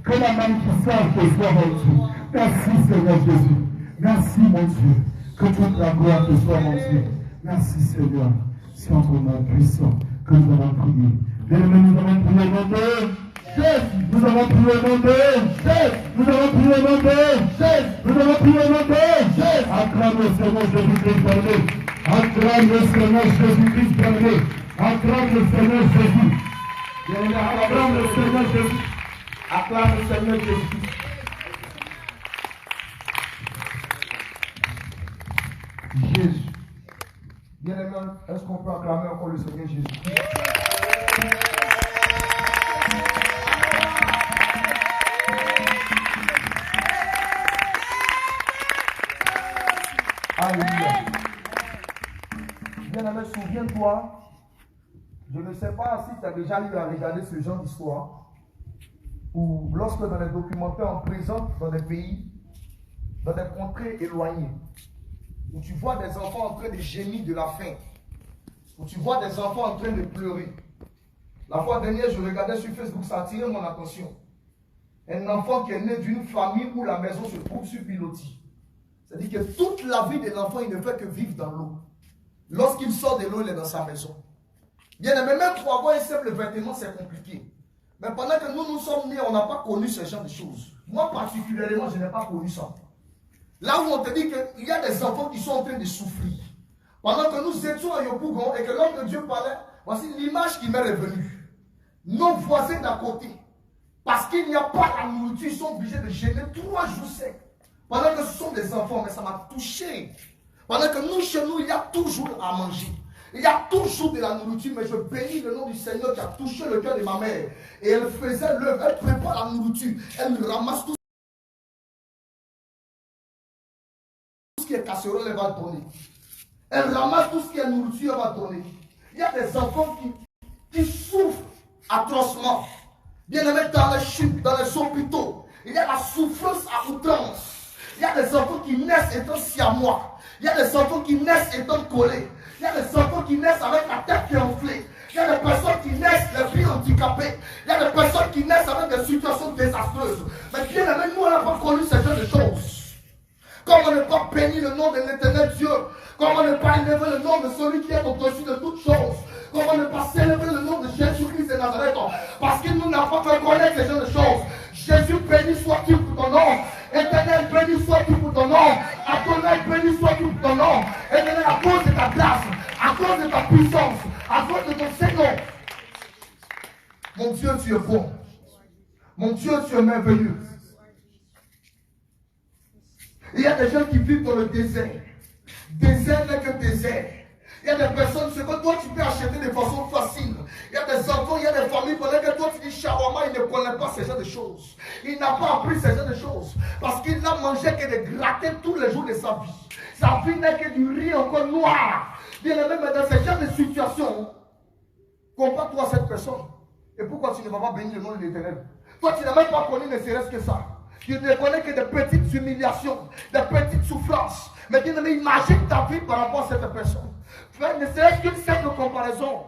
que la magnificence te soit rendue. Merci Seigneur Jésus. Merci mon Dieu. Que toute la gloire te soit rendue. Merci Seigneur. C'est en ton nom puissant que nous allons prier. Bien aimé, nous avons prié au nom de Jésus. Nous avons prié au nom de Jésus. Nous avons prié au nom de Jésus. Nous avons prié au nom de Jésus. Acclame le Seigneur Jésus-Christ bien-aimé. Acclame le Seigneur Jésus-Christ bien-aimé. Acclame le Seigneur Jésus. Bien-aimé, acclame le Seigneur Jésus. Acclame le Seigneur Jésus. Jésus. Bien-aimé, est-ce qu'on peut acclamer encore le Seigneur Jésus? Alléluia. Bien-aimé, souviens-toi, je ne sais pas si tu as déjà eu à regarder ce genre d'histoire, où lorsque dans les documentaires on présente dans des pays, dans des contrées éloignées, où tu vois des enfants en train de gémir de la faim, où tu vois des enfants en train de pleurer. La fois dernière, je regardais sur Facebook, ça a attiré mon attention. Un enfant qui est né d'une famille où la maison se trouve sur pilotis. C'est-à-dire que toute la vie de l'enfant, il ne fait que vivre dans l'eau. Lorsqu'il sort de l'eau, il est dans sa maison. Bien aimé, même pour avoir un simple vêtement, c'est compliqué. Mais pendant que nous sommes nés, on n'a pas connu ce genre de choses. Moi, particulièrement, je n'ai pas connu ça. Là où on te dit qu'il y a des enfants qui sont en train de souffrir. Pendant que nous étions à Yopougon et que l'homme de Dieu parlait, voici l'image qui m'est revenue. Nos voisins d'à côté, parce qu'il n'y a pas la nourriture, ils sont obligés de gêner 3 jours secs. Pendant que ce sont des enfants, mais ça m'a touché. Pendant que nous, chez nous, il y a toujours à manger. Il y a toujours de la nourriture, mais je bénis le nom du Seigneur qui a touché le cœur de ma mère. Et elle faisait l'œuvre, elle prépare la nourriture, elle ramasse tout ce qui est casserole, elle va donner. Elle ramasse tout ce qui est nourriture, elle va donner. Il y a des enfants qui souffrent atrocement. Bien aimés dans les chutes, dans les hôpitaux, il y a la souffrance à outrance. Il y a des enfants qui naissent étant siamois. Il y a des enfants qui naissent étant collés. Il y a des enfants qui naissent avec la tête qui est enflée. Il y a des personnes qui naissent les pieds handicapés. Il y a des personnes qui naissent avec des situations désastreuses. Mais bien aimé, nous on n'a pas connu ce genre de choses. Comment ne pas bénir le nom de l'éternel Dieu? Comment ne pas élever le nom de celui qui est au-dessus de toutes choses? Comment ne pas célébrer le nom de Jésus-Christ de Nazareth? Parce qu'il nous n'a pas fait connaître ce genre de choses. Jésus, béni sois-tu pour ton nom. Éternel, béni sois-tu pour ton nom. Adonai, béni sois-tu pour ton nom. Éternel, à cause de ta grâce, à cause de ta puissance, à cause de ton Seigneur. Mon Dieu, tu es bon. Mon Dieu, tu es merveilleux. Il y a des gens qui vivent dans le désert. Désert n'est que désert. Il y a des personnes, ce que toi tu peux acheter de façon facile. Il y a des enfants, il y a des familles, pendant que toi tu dis shawarma, il ne connaît pas ce genre de choses. Il n'a pas appris ce genre de choses. Parce qu'il n'a mangé que des gratins tous les jours de sa vie. Sa vie n'est que du riz encore noir. Bien aimé, mais dans ce genre de situation, compare-toi à cette personne. Et pourquoi tu ne vas pas bénir le nom de l'Éternel? Toi tu n'as même pas connu ne serait-ce que ça. Tu ne connais que des petites humiliations, des petites souffrances. Mais bien aimé, imagine ta vie par rapport à cette personne. Frère, ne serait-ce qu'une simple comparaison.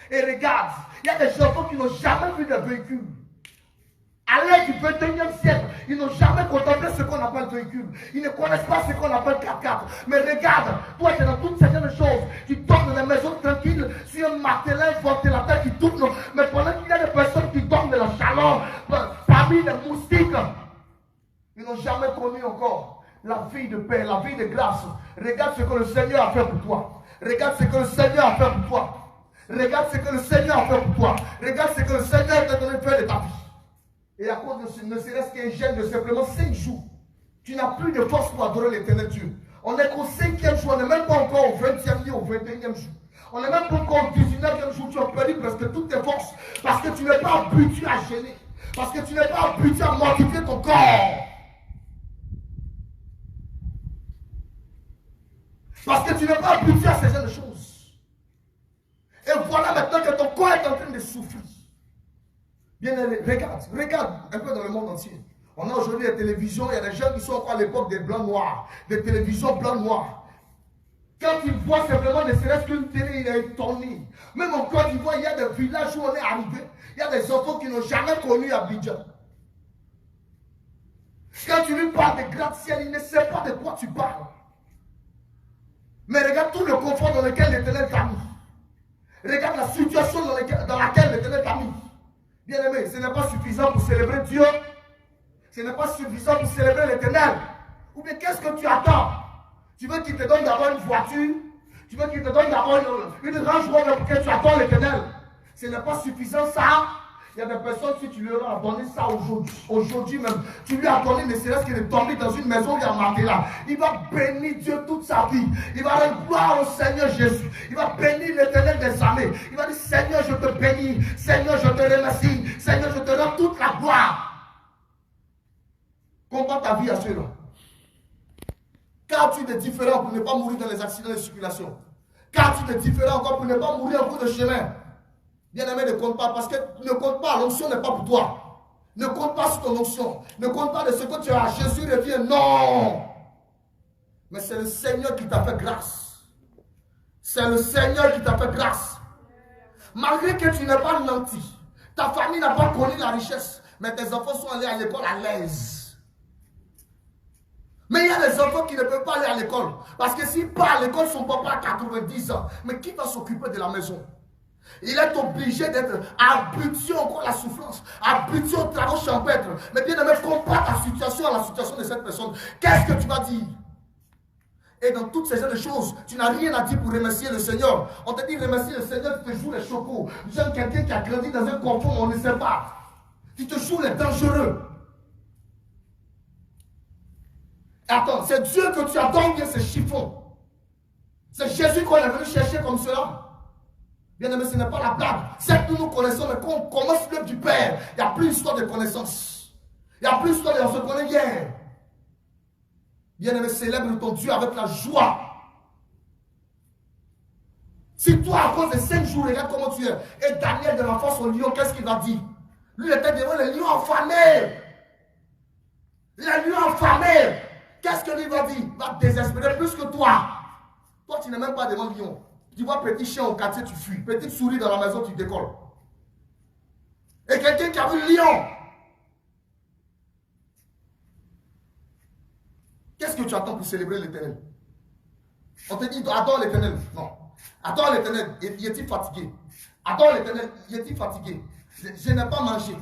Et regarde, il y a des enfants qui n'ont jamais vu de véhicule. À l'ère du 21e siècle, ils n'ont jamais contemplé ce qu'on appelle véhicule. Ils ne connaissent pas ce qu'on appelle 4x4. Mais regarde, toi tu es dans toutes ces choses. Tu dors dans les maisons tranquilles, sur un matelas, un ventilateur qui tourne. Mais pendant qu'il y a des personnes qui dorment de la chaleur, parmi les moustiques, ils n'ont jamais connu encore la vie de paix, la vie de grâce. Regarde ce que le Seigneur a fait pour toi. Regarde ce que le Seigneur a fait pour toi. Regarde ce que le Seigneur a fait pour toi. Regarde ce que le Seigneur t'a donné de faire de ta vie. Et à cause de ce, ne serait-ce qu'un jeûne de simplement 5 jours, tu n'as plus de force pour adorer l'Éternel Dieu. On est qu'au 5e jour, on n'est même pas encore au 20e jour, au 21e jour. On n'est même pas encore au 19e jour, tu as perdu presque toutes tes forces. Parce que tu n'es pas habitué à gêner. Parce que tu n'es pas habitué à mortifier ton corps. Parce que tu n'es pas habitué à ce genre de choses. Et voilà maintenant que ton corps est en train de souffrir. Bien, regarde un peu dans le monde entier. On a aujourd'hui des télévisions, il y a des gens qui sont encore à l'époque des blancs noirs, des télévisions blancs noirs. Quand ils voient simplement ne serait-ce qu'une télé, il est étonné. Même en Côte d'Ivoire, il y a des villages où on est arrivé, il y a des enfants qui n'ont jamais connu Abidjan. Quand tu lui parles de gratte-ciel, il ne sait pas de quoi tu parles. Mais regarde tout le confort dans lequel l'Éternel t'a mis. Regarde la situation dans laquelle l'Éternel t'a mis. Bien aimé, ce n'est pas suffisant pour célébrer Dieu. Ce n'est pas suffisant pour célébrer l'Éternel. Ou bien qu'est-ce que tu attends? Tu veux qu'il te donne d'abord une voiture? Tu veux qu'il te donne d'abord une Range Rover pour que tu attends l'Éternel? Ce n'est pas suffisant ça. Il y a des personnes, si tu leur as donné ça aujourd'hui même, tu lui as donné ne serait-ce que de dormir dans une maison, il y a marqué là. Il va bénir Dieu toute sa vie. Il va rendre gloire au Seigneur Jésus. Il va bénir l'Éternel des armées. Il va dire, Seigneur, je te bénis. Seigneur, je te remercie. Seigneur, je te rends toute la gloire. Compare ta vie à ceux-là. Qu'as-tu de différent pour ne pas mourir dans les accidents de circulation? Qu'as-tu de différent encore pour ne pas mourir en cours de chemin? Bien-aimé, ne compte pas, parce que ne compte pas, l'onction n'est pas pour toi. Ne compte pas sur ton onction. Ne compte pas de ce que tu as. Jésus revient, non. Mais c'est le Seigneur qui t'a fait grâce. C'est le Seigneur qui t'a fait grâce. Malgré que tu n'es pas nanti, ta famille n'a pas connu la richesse, mais tes enfants sont allés à l'école à l'aise. Mais il y a des enfants qui ne peuvent pas aller à l'école. Parce que s'ils partent à l'école, son papa a 90 ans. Mais qui va s'occuper de la maison? Il est obligé d'être habitué encore à la souffrance, habitué aux travaux champêtres. Mais bien aimé, compare ta situation à la situation de cette personne. Qu'est-ce que tu vas dire? Et dans toutes ces genres de choses, tu n'as rien à dire pour remercier le Seigneur. On te dit remercier le Seigneur, tu te joues les chocos. J'aime quelqu'un qui a grandi dans un confort, on ne sait pas. Tu te joues les dangereux. Attends, c'est Dieu que tu attends ou bien c'est chiffon? C'est Jésus qu'on est venu chercher comme cela. Bien aimé, ce n'est pas la blague. C'est que nous connaissons, mais quand on commence l'œuvre du Père, il n'y a plus d'histoire de connaissance. Il n'y a plus d'histoire de on se connaît hier. Bien aimé, célèbre ton Dieu avec la joie. Si toi, à cause de 5 jours, regarde comment tu es. Et Daniel de l'enfance au lion, qu'est-ce qu'il va dire? Lui était devant les lions affamés. Les lions affamés. Qu'est-ce que lui va dire? Il va te désespérer plus que toi. Toi, tu n'es même pas devant le lion. Tu vois petit chien au quartier, tu fuis. Petite souris dans la maison, tu décolles. Et quelqu'un qui a vu le lion. Qu'est-ce que tu attends pour célébrer l'Éternel? On te dit, adore l'Éternel. Non. Adore l'Éternel. Y est-il fatigué? Adore l'Éternel. Y est-il fatigué? Je n'ai pas mangé.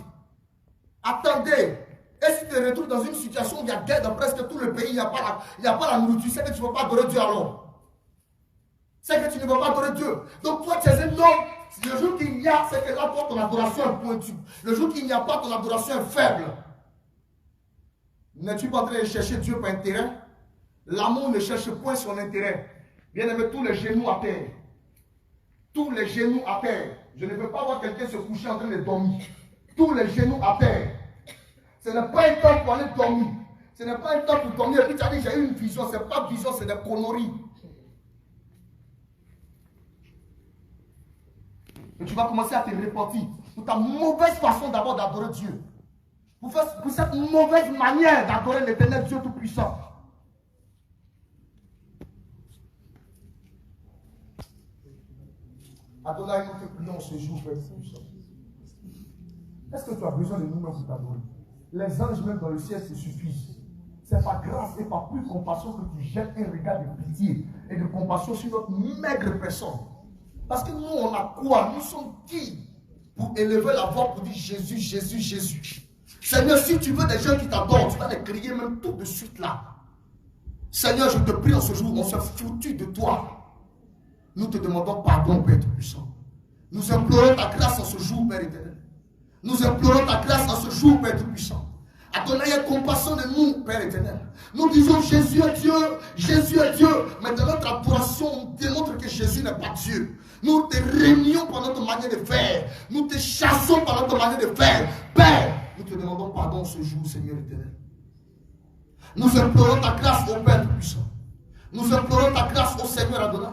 Attendez. Et si tu te retrouves dans une situation où il y a guerre dans presque tout le pays, il n'y a pas la nourriture, c'est que tu ne vas pas adorer Dieu alors. C'est que tu ne vas pas adorer Dieu. Donc toi, tu es un homme. Le jour qu'il y a, c'est que là, toi, ton adoration est pointue. Le jour qu'il n'y a pas, ton adoration est faible. N'es-tu pas en train de chercher Dieu par intérêt? L'amour ne cherche point son intérêt. Bien aimé, tous les genoux à terre. Tous les genoux à terre. Je ne veux pas voir quelqu'un se coucher en train de dormir. Tous les genoux à terre. Ce n'est pas un temps pour aller dormir. Ce n'est pas un temps pour dormir. Et puis tu as dit, j'ai eu une vision. Ce n'est pas une vision, c'est des conneries. Et tu vas commencer à te repentir pour ta mauvaise façon d'abord d'adorer Dieu. Pour cette mauvaise manière d'adorer l'Éternel Dieu Tout-Puissant. Adonai, nous te prions ce jour, Père Tout-Puissant. Est-ce que tu as besoin de nous-mêmes pour t'adorer? Les anges même dans le ciel se suffisent. C'est par grâce et par plus compassion que tu jettes un regard de pitié et de compassion sur notre maigre personne. Parce que nous, on a quoi? Nous sommes qui pour élever la voix pour dire Jésus, Jésus, Jésus. Seigneur, si tu veux des gens qui t'adorent, tu vas les crier même tout de suite là. Seigneur, je te prie en ce jour, on s'est foutu de toi. Nous te demandons pardon, Père Tout-Puissant. Nous implorons ta grâce en ce jour, Père éternel. Nous implorons ta grâce en ce jour, Père Tout-Puissant. Adonai, aie compassion de nous, Père éternel. Nous disons Jésus est Dieu, Jésus est Dieu. Mais dans notre adoration, on démontre que Jésus n'est pas Dieu. Nous te réunions par notre manière de faire. Nous te chassons par notre manière de faire. Père, nous te demandons pardon ce jour, Seigneur éternel. Nous implorons ta grâce au Père Tout-Puissant. Nous implorons ta grâce au Seigneur Adonai.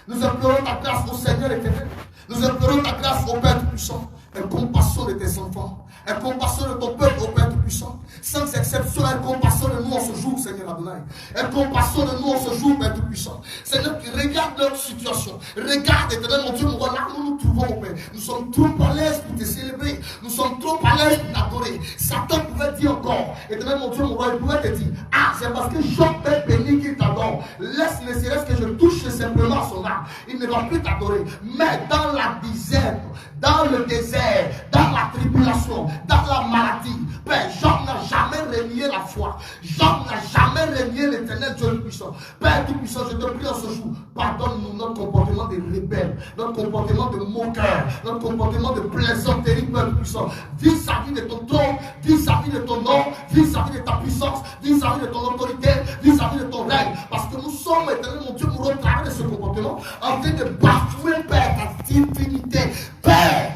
Nous implorons ta grâce au Seigneur éternel. Nous implorons ta grâce au Père Tout-Puissant. Aie compassion de tes enfants. Aie compassion de ton peuple au Père Tout-Puissant. Sans exception, aie compassion de nous en ce jour, Seigneur Adonai. Aie compassion de nous en ce jour, Père Tout-Puissant. Seigneur, regarde notre situation. Regarde, éternel mon Dieu, là où nous nous trouvons, Père. Nous sommes trop à l'aise pour te célébrer. Nous sommes trop à l'aise pour t'adorer. Satan pouvait dire encore, Éternel mon Dieu, mon roi, il pouvait te dire, ah, c'est parce que Job est béni qu'il t'adore. Laisse ne serait-ce que je touche simplement son âme. Il ne va plus t'adorer. Mais dans la disette, dans le désert, dans la tribulation, dans la maladie, Père, Job n'a jamais renié la foi. Job n'a jamais renié l'Éternel Dieu puissant. Père Tout-Puissant, je te prie en ce jour, pardonne-nous notre comportement de rebelle, notre comportement de moqueur, notre comportement de plaisanterie, Père Tout-Puissant. Vis-à-vis de ton trône, vis-à-vis de ton nom, vis-à-vis de ta puissance, vis-à-vis de ton autorité, vis-à-vis de ton règne. Parce que nous sommes, Éternel mon Dieu, pour retravailler ce comportement, en train de bafouer, Père, ta divinité. Père,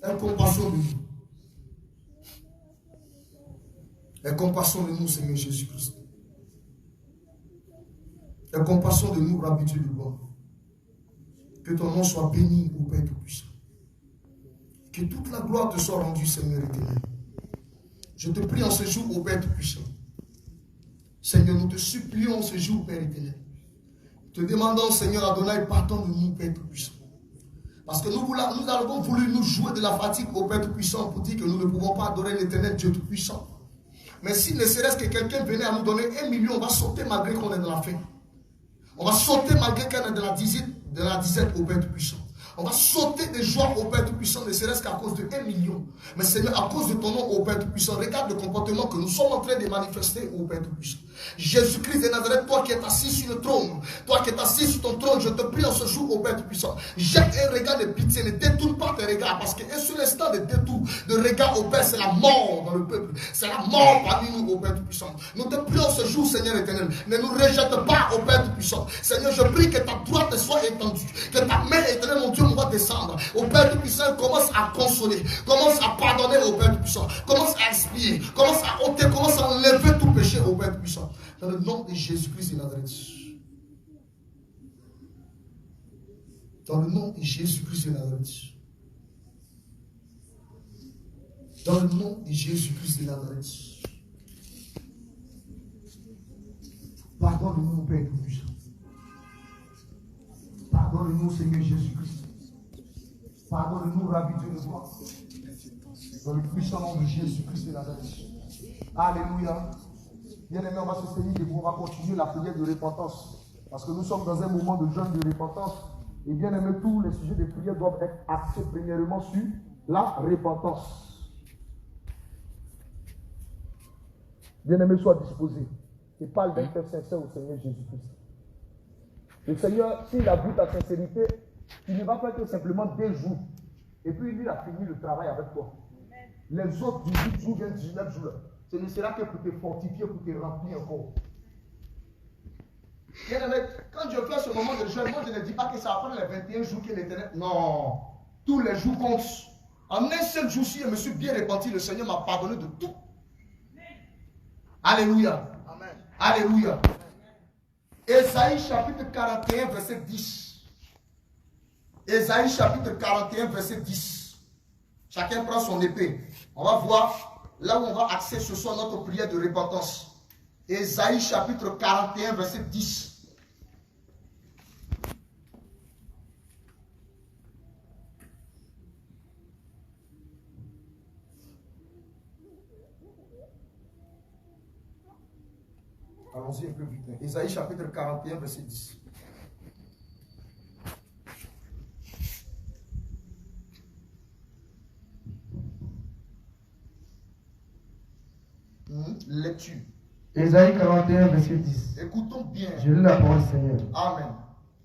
aie compassion de nous. Aie compassion de nous, Seigneur Jésus-Christ. Aie compassion de nous, Rabbi Dieu du bon. Que ton nom soit béni, ô Père Tout-Puissant. Que toute la gloire te soit rendue, Seigneur éternel. Je te prie en ce jour, ô Père Tout-Puissant. Seigneur, nous te supplions en ce jour, Père éternel. Te demandons, Seigneur Adonai, pardon de nous, Père Tout-Puissant. Parce que nous avons voulu nous jouer de la fatigue au Père Tout-Puissant pour dire que nous ne pouvons pas adorer l'Éternel Dieu Tout-Puissant. Mais si ne serait-ce que quelqu'un venait à nous donner 1 million, on va sauter malgré qu'on est dans la faim. On va sauter malgré qu'on est de la disette au Père Tout-Puissant. On va sauter de joie au Père Tout-Puissant, ne serait-ce qu'à cause de 1 million. Mais Seigneur, à cause de ton nom au Père Tout-Puissant, regarde le comportement que nous sommes en train de manifester au Père Tout-Puissant. Jésus-Christ de Nazareth, toi qui es assis sur le trône, toi qui es assis sur ton trône, je te prie en ce jour au Père Tout-Puissant. Jette un regard de pitié, ne détourne pas tes regards, parce qu'un seul instant de détour, de regard au Père, c'est la mort dans le peuple. C'est la mort parmi nous au Père Tout-Puissant. Nous te prions ce jour, Seigneur éternel, ne nous rejette pas au Père Tout-Puissant. Seigneur, je prie que ta droite soit étendue, que ta main éternelle, mon Dieu, va descendre. Au Père Tout-Puissant, commence à consoler, commence à pardonner au Père Tout-Puissant, commence à expier, commence à ôter, commence à enlever tout péché au Père Tout-Puissant. Dans le nom de Jésus-Christ de Nazareth. Dans le nom de Jésus-Christ de Nazareth. Dans le nom de Jésus-Christ de Nazareth. Pardonne-nous, mon Père Tout-Puissant. Pardonne-nous, Seigneur Jésus-Christ. Pardonne-nous, Rabbi Dieu de gloire. Dans le puissant nom de Jésus-Christ de Nazareth. Alléluia. Bien-aimés, on va se tenir debout, on va continuer la prière de repentance. Parce que nous sommes dans un moment de jeûne de repentance. Et bien-aimés, tous les sujets de prière doivent être axés premièrement sur la repentance. Bien-aimés, sois disposés. Et parle d'un cœur sincère au Seigneur Jésus-Christ. Le Seigneur, s'il a vu ta sincérité, il ne va pas être simplement 2 jours. Et puis il a fini le travail avec toi. Les autres 18 jours viennent 19 jours. Ce ne sera que pour te fortifier, pour te remplir encore. Quand je fais ce moment de jeûne, moi je ne dis pas que ça va prendre les 21 jours que l'Éternel. Non. Tous les jours comptent. En un seul jour, si je me suis bien repenti, le Seigneur m'a pardonné de tout. Alléluia. Amen. Alléluia. Ésaïe chapitre 41, verset 10. Ésaïe chapitre 41, verset 10. Chacun prend son épée. On va voir là où on va axer ce soir notre prière de repentance. Ésaïe chapitre 41, verset 10. Allons-y un peu vite. Ésaïe chapitre 41, verset 10. Lecture. Ésaïe 41, verset 10. Écoutons bien. Je lis la parole du Seigneur. Amen.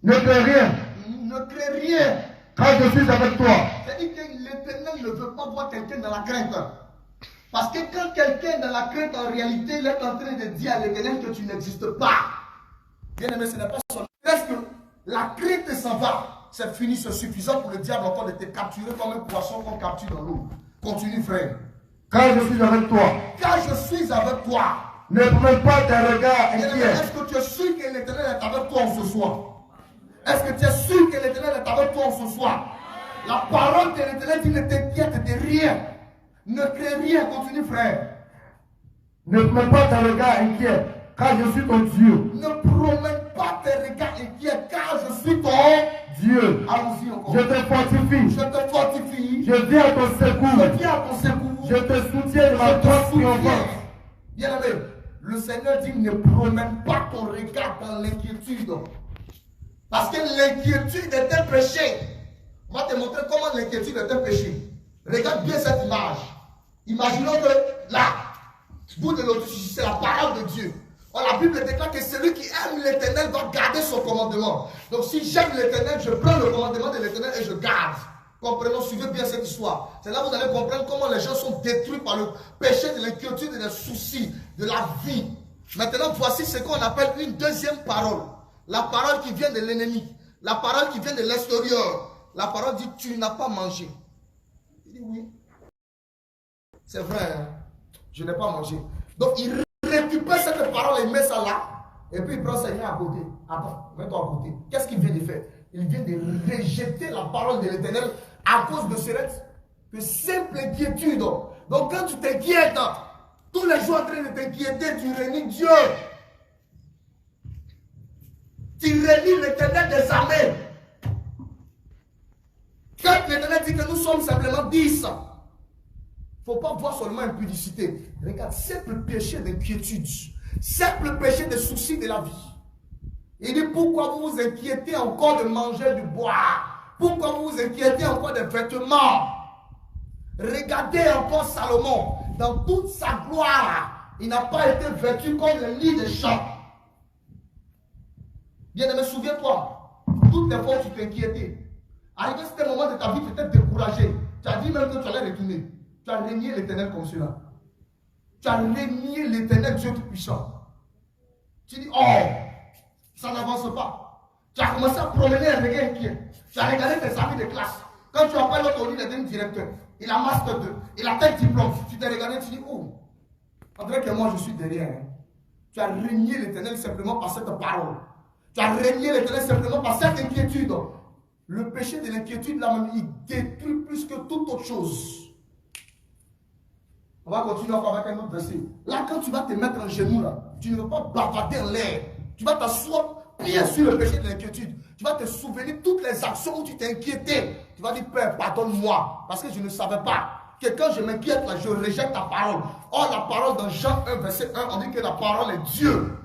Ne crains rien. Ne crains rien. Car je suis avec toi. C'est-à-dire que l'Éternel ne veut pas voir quelqu'un dans la crainte. Parce que quand quelqu'un est dans la crainte, en réalité, il est en train de dire à l'Éternel que tu n'existes pas. Bien aimé, ce n'est pas son. Est-ce que la crainte s'en va? C'est fini, c'est suffisant pour le diable encore de te capturer comme un poisson qu'on capture dans l'eau. Continue, frère. Car je suis avec toi. Car je suis avec toi. Ne promets pas tes regards inquiets. Est-ce que tu es sûr que l'Éternel est avec toi en ce soir? Est-ce que tu es sûr que l'Éternel est avec toi en ce soir? La parole de l'Éternel dit ne t'inquiète de rien. Ne crains rien, continue, frère. Ne promets pas tes regards inquiets, car je suis ton Dieu. Ne promets pas tes regards inquiets, car je suis ton Dieu. Allons-y encore. Je te fortifie. Je te fortifie. Je viens à ton secours. Je viens à ton secours. Je te soutiens de ma droite triomphale. enfance. Bien aimé, le Seigneur dit ne promène pas ton regard dans l'inquiétude. Parce que l'inquiétude est un péché. On va te montrer comment l'inquiétude est un péché. Regarde bien cette image. Imaginons que là, bout de l'autre, c'est la parole de Dieu. Or, la Bible déclare que celui qui aime l'Éternel va garder son commandement. Donc si j'aime l'Éternel, je prends le commandement de l'Éternel et je garde. Comprenons, suivez bien cette histoire. C'est là que vous allez comprendre comment les gens sont détruits par le péché de l'inquiétude et des soucis de la vie. Maintenant, voici ce qu'on appelle une deuxième parole. La parole qui vient de l'ennemi. La parole qui vient de l'extérieur. La parole dit, tu n'as pas mangé. Il dit oui. C'est vrai, hein? Je n'ai pas mangé. Donc, il récupère cette parole et met ça là. Et puis, il prend ça et met à côté. Attends, mets-toi à côté. Qu'est-ce qu'il vient de faire? Il vient de rejeter la parole de l'Éternel à cause de cette simple inquiétude. Donc, quand tu t'inquiètes, tous les jours en train de t'inquiéter, tu réunis Dieu. Tu réunis l'Éternel des armées. Quand l'Éternel dit que nous sommes simplement 10, il ne faut pas voir seulement impudicité. Regarde, simple péché d'inquiétude, simple péché de soucis de la vie. Il dit, pourquoi vous vous inquiétez encore de manger, de boire? Pourquoi vous vous inquiétez encore des vêtements? Regardez encore Salomon, dans toute sa gloire, il n'a pas été vêtu comme le lit des champs. Bien-aimé, souviens-toi, toutes les fois où tu t'inquiétais, arrivé à ce moment de ta vie, tu étais découragé. Tu as dit même que tu allais retourner. Tu as régné l'Éternel comme cela. Tu as régné l'Éternel Dieu Tout-Puissant. Tu dis, oh, ça n'avance pas. Tu as commencé à promener un regard inquiet. Tu as regardé tes amis de classe. Quand tu appelles l'autre, il est un directeur. Il a master 2. Il a tel diplôme. Tu t'es regardé, tu dis, oh, on dirait que moi je suis derrière. Tu as régné l'Éternel simplement par cette parole. Tu as régné l'Éternel simplement par cette inquiétude. Le péché de l'inquiétude, là même, il détruit plus que toute autre chose. On va continuer encore avec un autre verset. Là, quand tu vas te mettre en genoux, là, tu ne vas pas bavarder en l'air. Tu vas t'asseoir bien sur le péché de l'inquiétude. Tu vas te souvenir de toutes les actions où tu t'es inquiété. Tu vas dire, Père, pardonne-moi, parce que je ne savais pas que quand je m'inquiète, là, je rejette ta parole. Or, la parole dans Jean 1, verset 1, on dit que la parole est Dieu.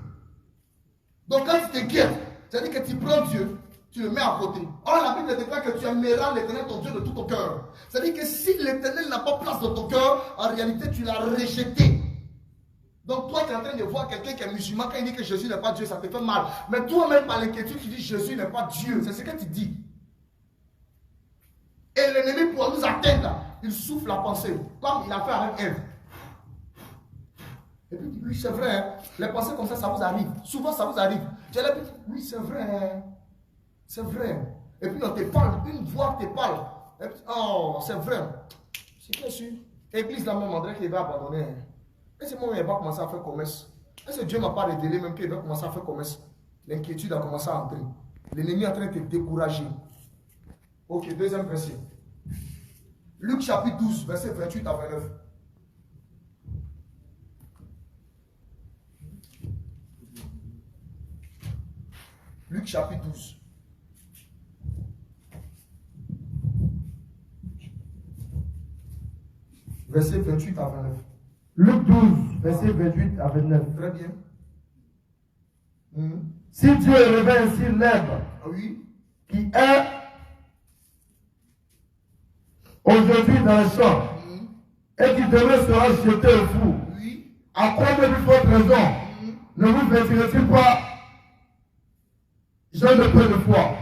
Donc, quand tu t'inquiètes, c'est-à-dire que tu prends Dieu, tu le mets à côté. Or, la Bible déclare que tu aimeras l'Éternel, ton Dieu, de tout ton cœur. C'est-à-dire que si l'Éternel n'a pas place dans ton cœur, en réalité, tu l'as rejeté. Donc, toi, tu es en train de voir quelqu'un qui est musulman, quand il dit que Jésus n'est pas Dieu, ça te fait mal. Mais toi-même, par l'inquiétude, tu dis Jésus n'est pas Dieu. C'est ce que tu dis. Et l'ennemi, pour nous atteindre, il souffle la pensée, comme il a fait avec Ève. Et puis, oui, c'est vrai, hein? Les pensées comme ça vous arrive. Souvent, ça vous arrive. Tu as dit, oui, c'est vrai. Hein? C'est vrai. Et puis, on te parle, une voix te parle. Et puis, oh, c'est vrai. C'est bien sûr. L'église, là même, on dirait qu'il va abandonner. Et c'est moi, il va commencer à faire commerce. Est-ce que Dieu ne m'a pas révélé même qu'il va commencer à faire commerce? L'inquiétude a commencé à entrer. L'ennemi est en train de te décourager. Ok, deuxième verset. Luc chapitre 12, verset 28 à 29. Luc chapitre 12. Verset 28 à 29. Luc 12, verset 28 à 29. Très bien. Si Dieu revêt ainsi l'herbe, Oui. qui est aujourd'hui dans le champ, et qui demain sera jeté au four, Oui. à quoi de plus forte raison ne vous vêtirez-il pas, gens de peu de foi?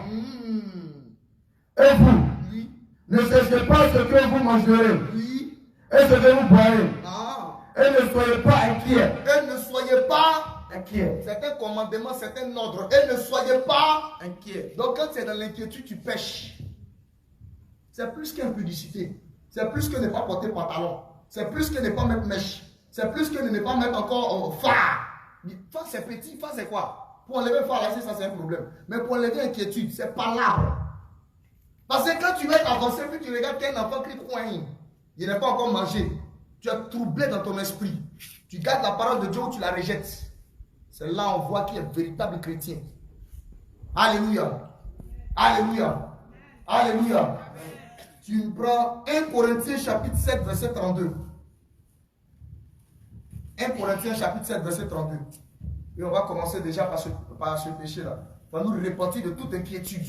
Et vous, Oui. ne cherchez pas ce que vous mangerez, Oui. et ce que vous boirez, Ah. et ne soyez pas inquiets. Et ne soyez pas Inquiets. c'est un commandement, c'est un ordre. Et ne soyez pas inquiets. Donc quand tu es dans l'inquiétude, tu pêches. C'est plus qu'impudicité. C'est plus que ne pas porter pantalon. C'est plus que ne pas mettre mèche. C'est plus que ne pas mettre encore phare. Phare c'est petit, phare c'est quoi? Pour enlever phare là, ça c'est un problème. Mais pour enlever inquiétude, c'est pas là. Parce que quand tu vas avancer, puis tu regardes qu'un enfant crie coin, il n'est pas encore mangé. Tu es troublé dans ton esprit. Tu gardes la parole de Dieu ou tu la rejettes. C'est là on voit qui est véritable chrétien. Alléluia. Alléluia. Alléluia. Tu prends 1 Corinthiens chapitre 7 verset 32. 1 Corinthiens chapitre 7, verset 32. Et on va commencer déjà par ce péché-là. On va nous repentir de toute inquiétude.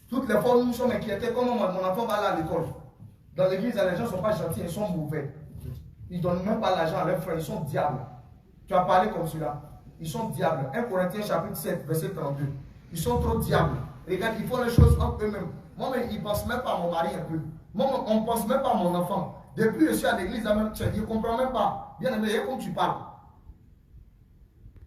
Toutes les fois où nous sommes inquiétés, comment mon enfant va aller à l'école. Dans l'église, les gens ne sont pas gentils, ils sont mauvais. Ils ne donnent même pas l'argent à leurs frères, ils sont diables. Tu as parlé comme cela. Ils sont diables. 1 Corinthiens chapitre 7, verset 32. Ils sont trop diables. Regarde, ils font les choses entre eux-mêmes. Moi, ils ne pensent même pas à mon mari un peu. Moi, on ne pense même pas à mon enfant. Depuis que je suis à l'église, ils ne comprennent même pas. Bien aimé, regarde comme tu parles.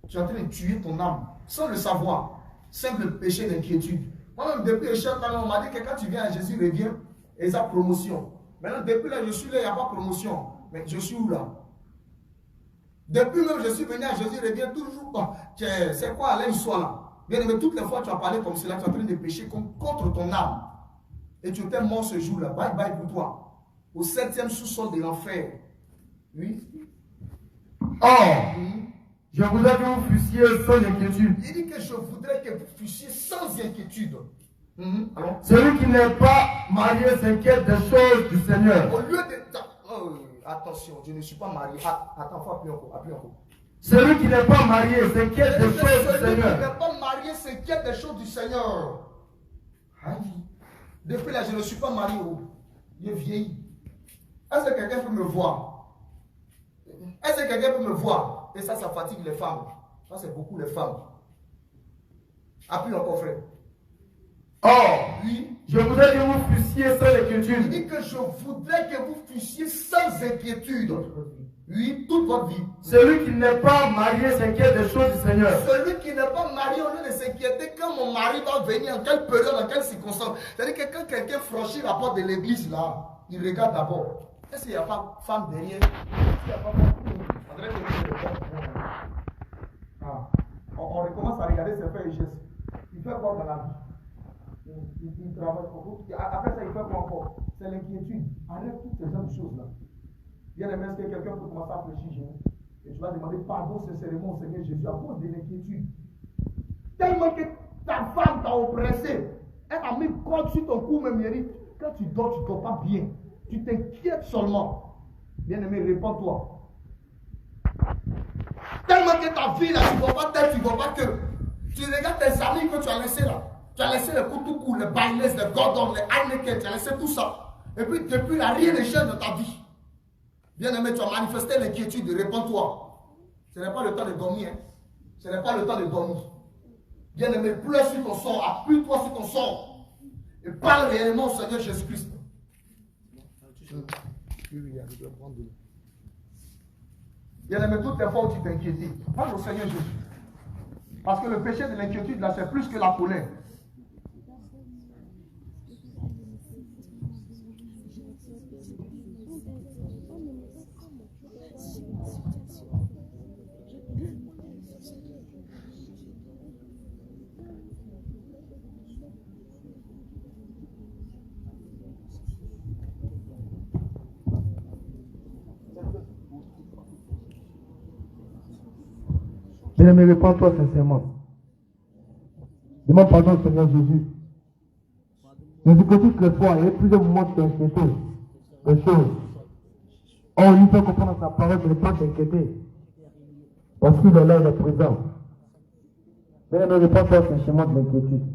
Tu es en train de tuer ton âme sans le savoir. Simple péché d'inquiétude. Moi-même, depuis que je suis à l'église, on m'a dit que quand tu viens à Jésus, reviens et ça promotion. Maintenant, depuis là, je suis là, il n'y a pas de promotion. Mais je suis où là? Depuis même, je suis venu à Jésus, reviens toujours. Bon, c'est quoi aller une soir là? Bien aimé, toutes les fois tu as parlé comme cela, tu es en train de pécher contre ton âme. Et tu étais mort ce jour-là. Bye bye pour toi. Au 7e sous-sol de l'enfer. Oui. Or, je voudrais que vous fussiez sans inquiétude. Il dit que je voudrais que vous fussiez sans inquiétude. Alors, celui qui n'est pas marié s'inquiète des choses du Seigneur. Au lieu de... attention, je ne suis pas marié. Attends, faut appuyer encore. Celui qui n'est pas marié s'inquiète des choses du Seigneur. Celui qui n'est pas marié s'inquiète des choses du Seigneur. Aïe. Depuis là, je ne suis pas marié. Il est vieilli. Est-ce que quelqu'un peut me voir? Est-ce que quelqu'un peut me voir? Et ça fatigue les femmes. Ça, c'est beaucoup les femmes. Appuie encore, frère. Or, oui, je voudrais que vous fussiez sans inquiétude. Il dit que je voudrais que vous fussiez sans inquiétude. Oui, toute votre vie. Celui qui n'est pas marié s'inquiète des choses du Seigneur. Celui qui n'est pas marié, au lieu de s'inquiéter quand mon mari va venir, en quelle période, en quelle circonstance. C'est-à-dire que quand quelqu'un franchit la porte de l'église, là, il regarde d'abord. Est-ce qu'il n'y a pas de femme derrière? Est-ce qu'il n'y a pas de femme? On recommence à regarder ses faits et gestes. Il fait quoi dans la vie? Il travaille. Après ça, il fait quoi encore? C'est l'inquiétude. Arrête toutes ces genres de choses-là. Bien aimé, est-ce que quelqu'un peut commencer à fléchir? Et tu vas demander pardon sincèrement au Seigneur Jésus à cause de l'inquiétude. Tellement que ta femme t'a oppressé. Elle a mis compte sur ton cou, même mérite. Quand tu dors pas bien. Tu t'inquiètes seulement. Bien aimé, réponds-toi. Tellement que ta vie là, tu ne vois pas tête, tu ne vois pas que. Tu regardes tes amis que tu as laissés là. Tu as laissé les Koutoukou, les Bailey, les Gordon, les Heineken, tu as laissé tout ça. Et puis depuis là, rien ne change dans ta vie. Bien aimé, tu as manifesté l'inquiétude, réponds-toi. Ce n'est pas le temps de dormir. Hein. Ce n'est pas le temps de dormir. Bien aimé, pleure sur ton sort, appuie-toi sur ton sort. Et parle réellement au Seigneur Jésus-Christ. Bien aimé, toutes les fois où tu t'inquiètes, parle au Seigneur Jésus. Parce que le péché de l'inquiétude, là, c'est plus que la colère. Bien-aimé, réponds-toi sincèrement. Demande pardon au Seigneur Jésus. Mais du côté que fois, il y a plusieurs moments de t'inquiéter des choses. Or, il peut comprendre sa parole, mais ne pas t'inquiéter. Parce qu'il est là, il est présent. Bien-aimé, réponds-toi sincèrement de l'inquiétude.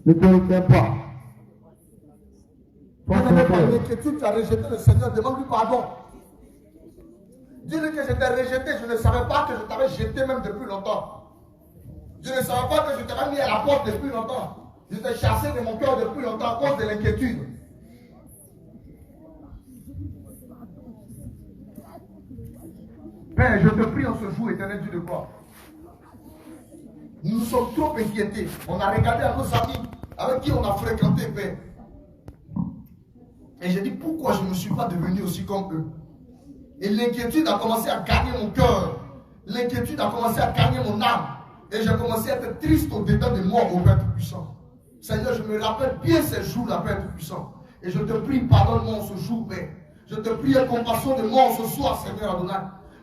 Ne te retiens pas. Par l'inquiétude, tu as rejeté le Seigneur, demande-lui pardon. Dis-lui que je t'ai rejeté, je ne savais pas que je t'avais jeté même depuis longtemps. Je ne savais pas que je t'avais mis à la porte depuis longtemps. Je t'ai chassé de mon cœur depuis longtemps à cause de l'inquiétude. Père, je te prie en ce jour, éternel Dieu de gloire. Nous sommes trop inquiétés. On a regardé à nos amis avec qui on a fréquenté, Père. Et j'ai dit, pourquoi je ne suis pas devenu aussi comme eux? Et l'inquiétude a commencé à gagner mon cœur. L'inquiétude a commencé à gagner mon âme. Et j'ai commencé à être triste au-dedans de moi, au Père Tout-Puissant. Seigneur, je me rappelle bien ces jours-là, Père Tout-Puissant. Et je te prie, pardonne-moi en ce jour, Père. Je te prie, aie compassion de moi en ce soir, Seigneur Adonai.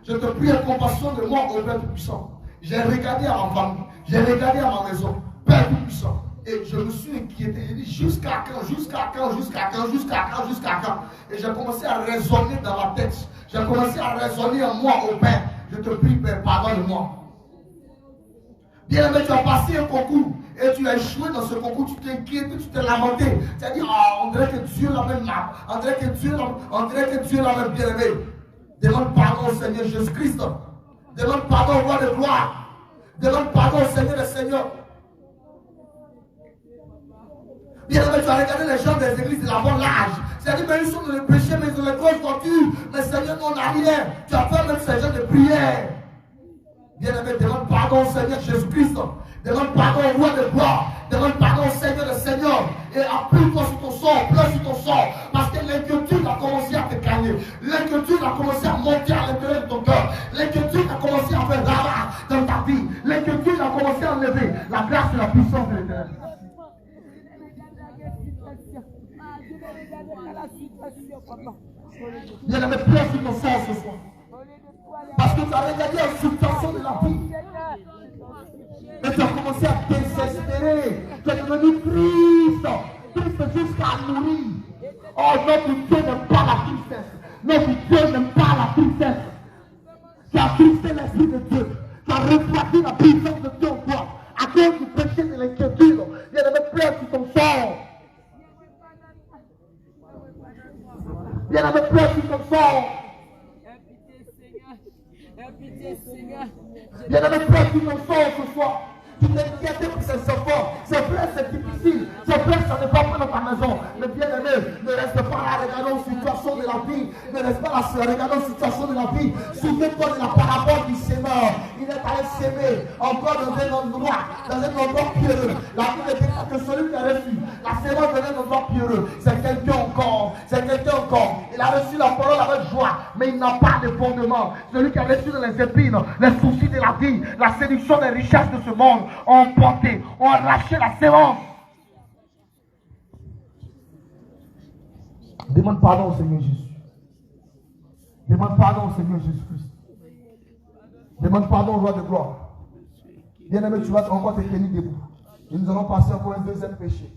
Je te prie, aie compassion de moi, au Père Tout-Puissant. J'ai regardé à ma famille. J'ai regardé à ma maison. Père Tout-Puissant, Et je me suis inquiété. Il dit jusqu'à quand, jusqu'à quand, jusqu'à quand, jusqu'à quand, jusqu'à quand. Et j'ai commencé à raisonner dans ma tête. J'ai commencé à raisonner en moi, au Père. Je te prie, Père, pardonne-moi. Bien aimé, tu as passé un concours et tu as échoué dans ce concours, tu t'es inquiété, tu t'es lamenté. Tu as dit, on dirait que Dieu l'a même mal. On dirait que Dieu l'a même bien aimé. Demande pardon au Seigneur Jésus-Christ. Demande pardon au roi de gloire. Demande pardon au Seigneur des Seigneurs. Bien aimé, tu as regardé les gens des églises de la bonne âge. Tu as dit, mais ils sont dans le péché, mais ils ont les grosses voitures. Mais Seigneur, nous on n'a rien. Tu as fait même ces gens de prière. Bien-aimé, demande pardon au Seigneur Jésus-Christ. Demande pardon au roi de gloire. Demande pardon au Seigneur des Seigneurs. Et appuie-toi sur ton sort, pleure sur ton sort. Parce que l'inquiétude a commencé à te gagner. L'inquiétude a commencé à monter à l'intérieur de ton cœur. L'inquiétude a commencé à faire rara dans ta vie. L'inquiétude a commencé à enlever la grâce et la puissance de l'Éternel. Bien-aimé, pleure sur ton sort ce soir. Parce que tu as regardé la situation de la vie. Et tu as commencé à désespérer. Tu es devenu triste. Triste jusqu'à mourir. Oh, notre Dieu n'aime pas la tristesse. Notre Dieu n'aime pas la tristesse. Tu as tristé l'esprit de Dieu. Tu as refroidi la puissance de Dieu en toi. À cause du péché de l'inquiétude. Il y a des pleurs sur ton sort. Il y a des pleurs sur ton sort. Il y a des frères qui t'en sortent ce soir. Tu t'inquiètes pour ces enfants. Ces frères, c'est difficile. Ces frères, ça n'est pas près dans ta maison. Mais bien aimé, ne reste pas là regardant une situation de la vie. Ne reste pas là regardant une situation de la vie. Souviens-toi de la parabole du Seigneur. Il est allé s'aimer encore dans un endroit pierreux. La Bible dit que celui qui a reçu la sémence dans un endroit pierreux, c'est quelqu'un encore. C'est quelqu'un encore. Il a reçu la parole avec joie, mais il n'a pas de fondement. Celui qui a reçu dans les épines, les soucis de la vie, la séduction des richesses de ce monde, ont emporté, ont arraché la sémence. Demande pardon au Seigneur Jésus. Demande pardon au Seigneur Jésus-Christ. Demande pardon au roi de gloire. Bien-aimé, tu vas encore te tenir debout. Et nous allons passer encore un deuxième péché.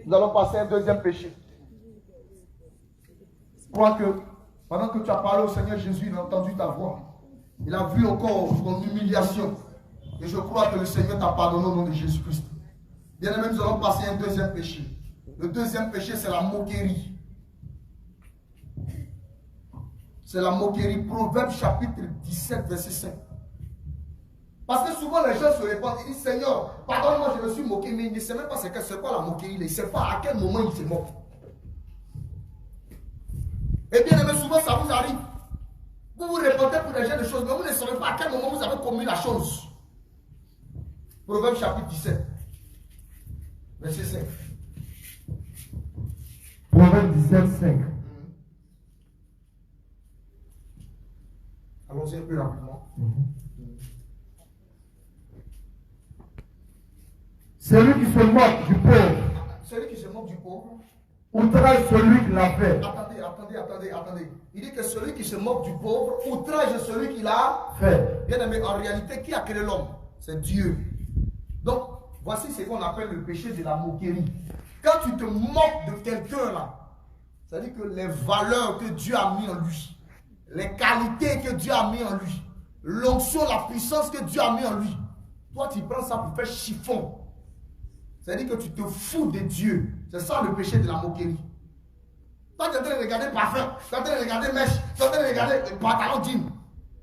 Nous allons passer un deuxième péché. Je crois que pendant que tu as parlé au Seigneur Jésus, il a entendu ta voix. Il a vu encore ton humiliation. Et je crois que le Seigneur t'a pardonné au nom de Jésus-Christ. Bien-aimé, nous allons passer un deuxième péché. Le deuxième péché, c'est la moquerie. C'est la moquerie. Proverbe chapitre 17, verset 5. Parce que souvent les gens se répondent, ils disent, Seigneur, pardonne-moi, je me suis moqué, mais il ne sait même pas c'est quoi la moquerie. Il ne sait pas à quel moment il se moque. Et bien aimé, souvent ça vous arrive. Vous vous répondez pour des gens de choses, mais vous ne savez pas à quel moment vous avez commis la chose. Proverbe chapitre 17, verset 5. Proverbe 17, 5. Allons-y un peu rapidement. Celui qui se moque du pauvre. Celui qui se moque du pauvre. Outrage celui qui l'a fait. Attendez. Il dit que celui qui se moque du pauvre outrage celui qui l'a fait. Bien aimé, en réalité, qui a créé l'homme? C'est Dieu. Donc, voici ce qu'on appelle le péché de la moquerie. Quand tu te moques de quelqu'un là, c'est-à-dire que les valeurs que Dieu a mis en lui, les qualités que Dieu a mis en lui, l'onction, la puissance que Dieu a mis en lui, toi tu prends ça pour faire chiffon. C'est-à-dire que tu te fous de Dieu. C'est ça le péché de la moquerie. Toi tu es en train de regarder parfum, tu es en train de regarder mèche, tu es en train de regarder pantalon jean.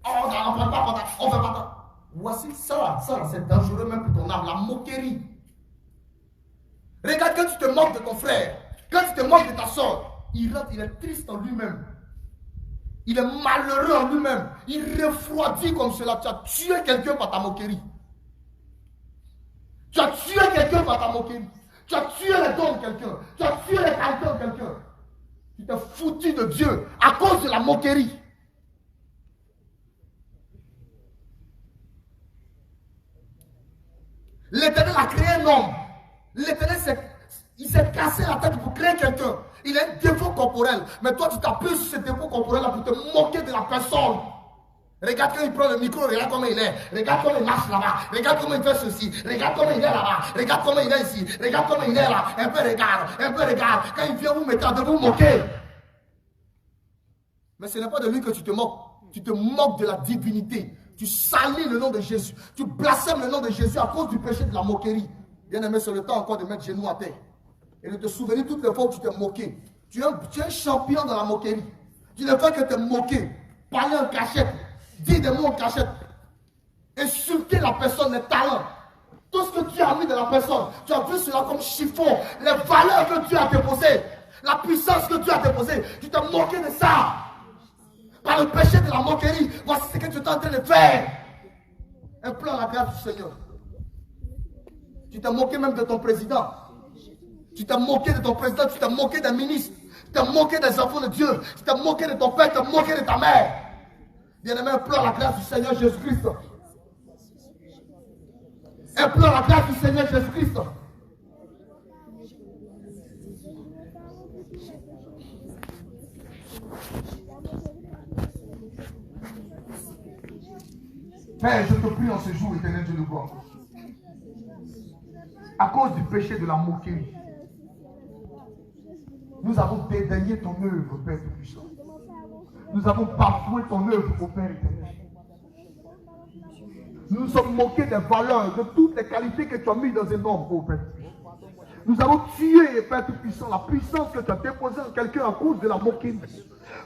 Oh, on ne fait pas pantalon, on fait pas ça. Voici ça, c'est dangereux même pour ton âme, la moquerie. Regarde quand tu te moques de ton frère, quand tu te moques de ta soeur, il est triste en lui-même. Il est malheureux en lui-même. Il refroidit comme cela. Tu as tué quelqu'un par ta moquerie. Tu as tué quelqu'un par ta moquerie. Tu as tué les dons de quelqu'un. Tu as tué les qualités de quelqu'un. Tu t'es foutu de Dieu à cause de la moquerie. L'Éternel a créé un homme. L'Éternel s'est cassé la tête pour créer quelqu'un. Il a un défaut corporel. Mais toi, tu t'appuies sur ce défaut corporel-là pour te moquer de la personne. Regarde quand il prend le micro, regarde comment il est. Regarde comment il marche là-bas. Regarde comment il fait ceci. Regarde comment il est là-bas. Regarde comment il est ici. Regarde comment il est là. Un peu regarde, un peu regarde. Quand il vient, vous mettez de vous moquer. Mais ce n'est pas de lui que tu te moques. Tu te moques de la divinité. Tu salis le nom de Jésus. Tu blasphèmes le nom de Jésus à cause du péché de la moquerie. Bien aimé, c'est le temps encore de mettre genoux à terre. Et de te souvenir toutes les fois où tu t'es moqué. Tu es un champion dans la moquerie. Tu ne fais que te moquer. Parler en cachette. Dire des mots en cachette. Insulter la personne, les talents. Tout ce que tu as mis de la personne. Tu as vu cela comme chiffon. Les valeurs que tu as déposées. La puissance que tu as déposée. Tu t'es moqué de ça. Par le péché de la moquerie. Voici ce que tu es en train de faire. Implore la grâce du Seigneur. Tu t'es moqué même de ton président. Tu t'es moqué de ton président. Tu t'es moqué des ministres. Tu t'es moqué des enfants de Dieu. Tu t'es moqué de ton père. Tu t'es moqué de ta mère. Bien-aimé, implore la grâce du Seigneur Jésus-Christ. Implore la grâce du Seigneur Jésus-Christ. Père, je te prie en ce jour, éternel Dieu de gloire. À cause du péché de la moquerie, nous avons dédaigné ton œuvre, Père Tout-Puissant. Nous avons bafoué ton œuvre, au Père éternel. Nous nous sommes moqués des valeurs, de toutes les qualités que tu as mises dans un homme, ô Père. Nous avons tué, Père Tout-Puissant, la puissance que tu as déposée en quelqu'un à cause de la moquerie.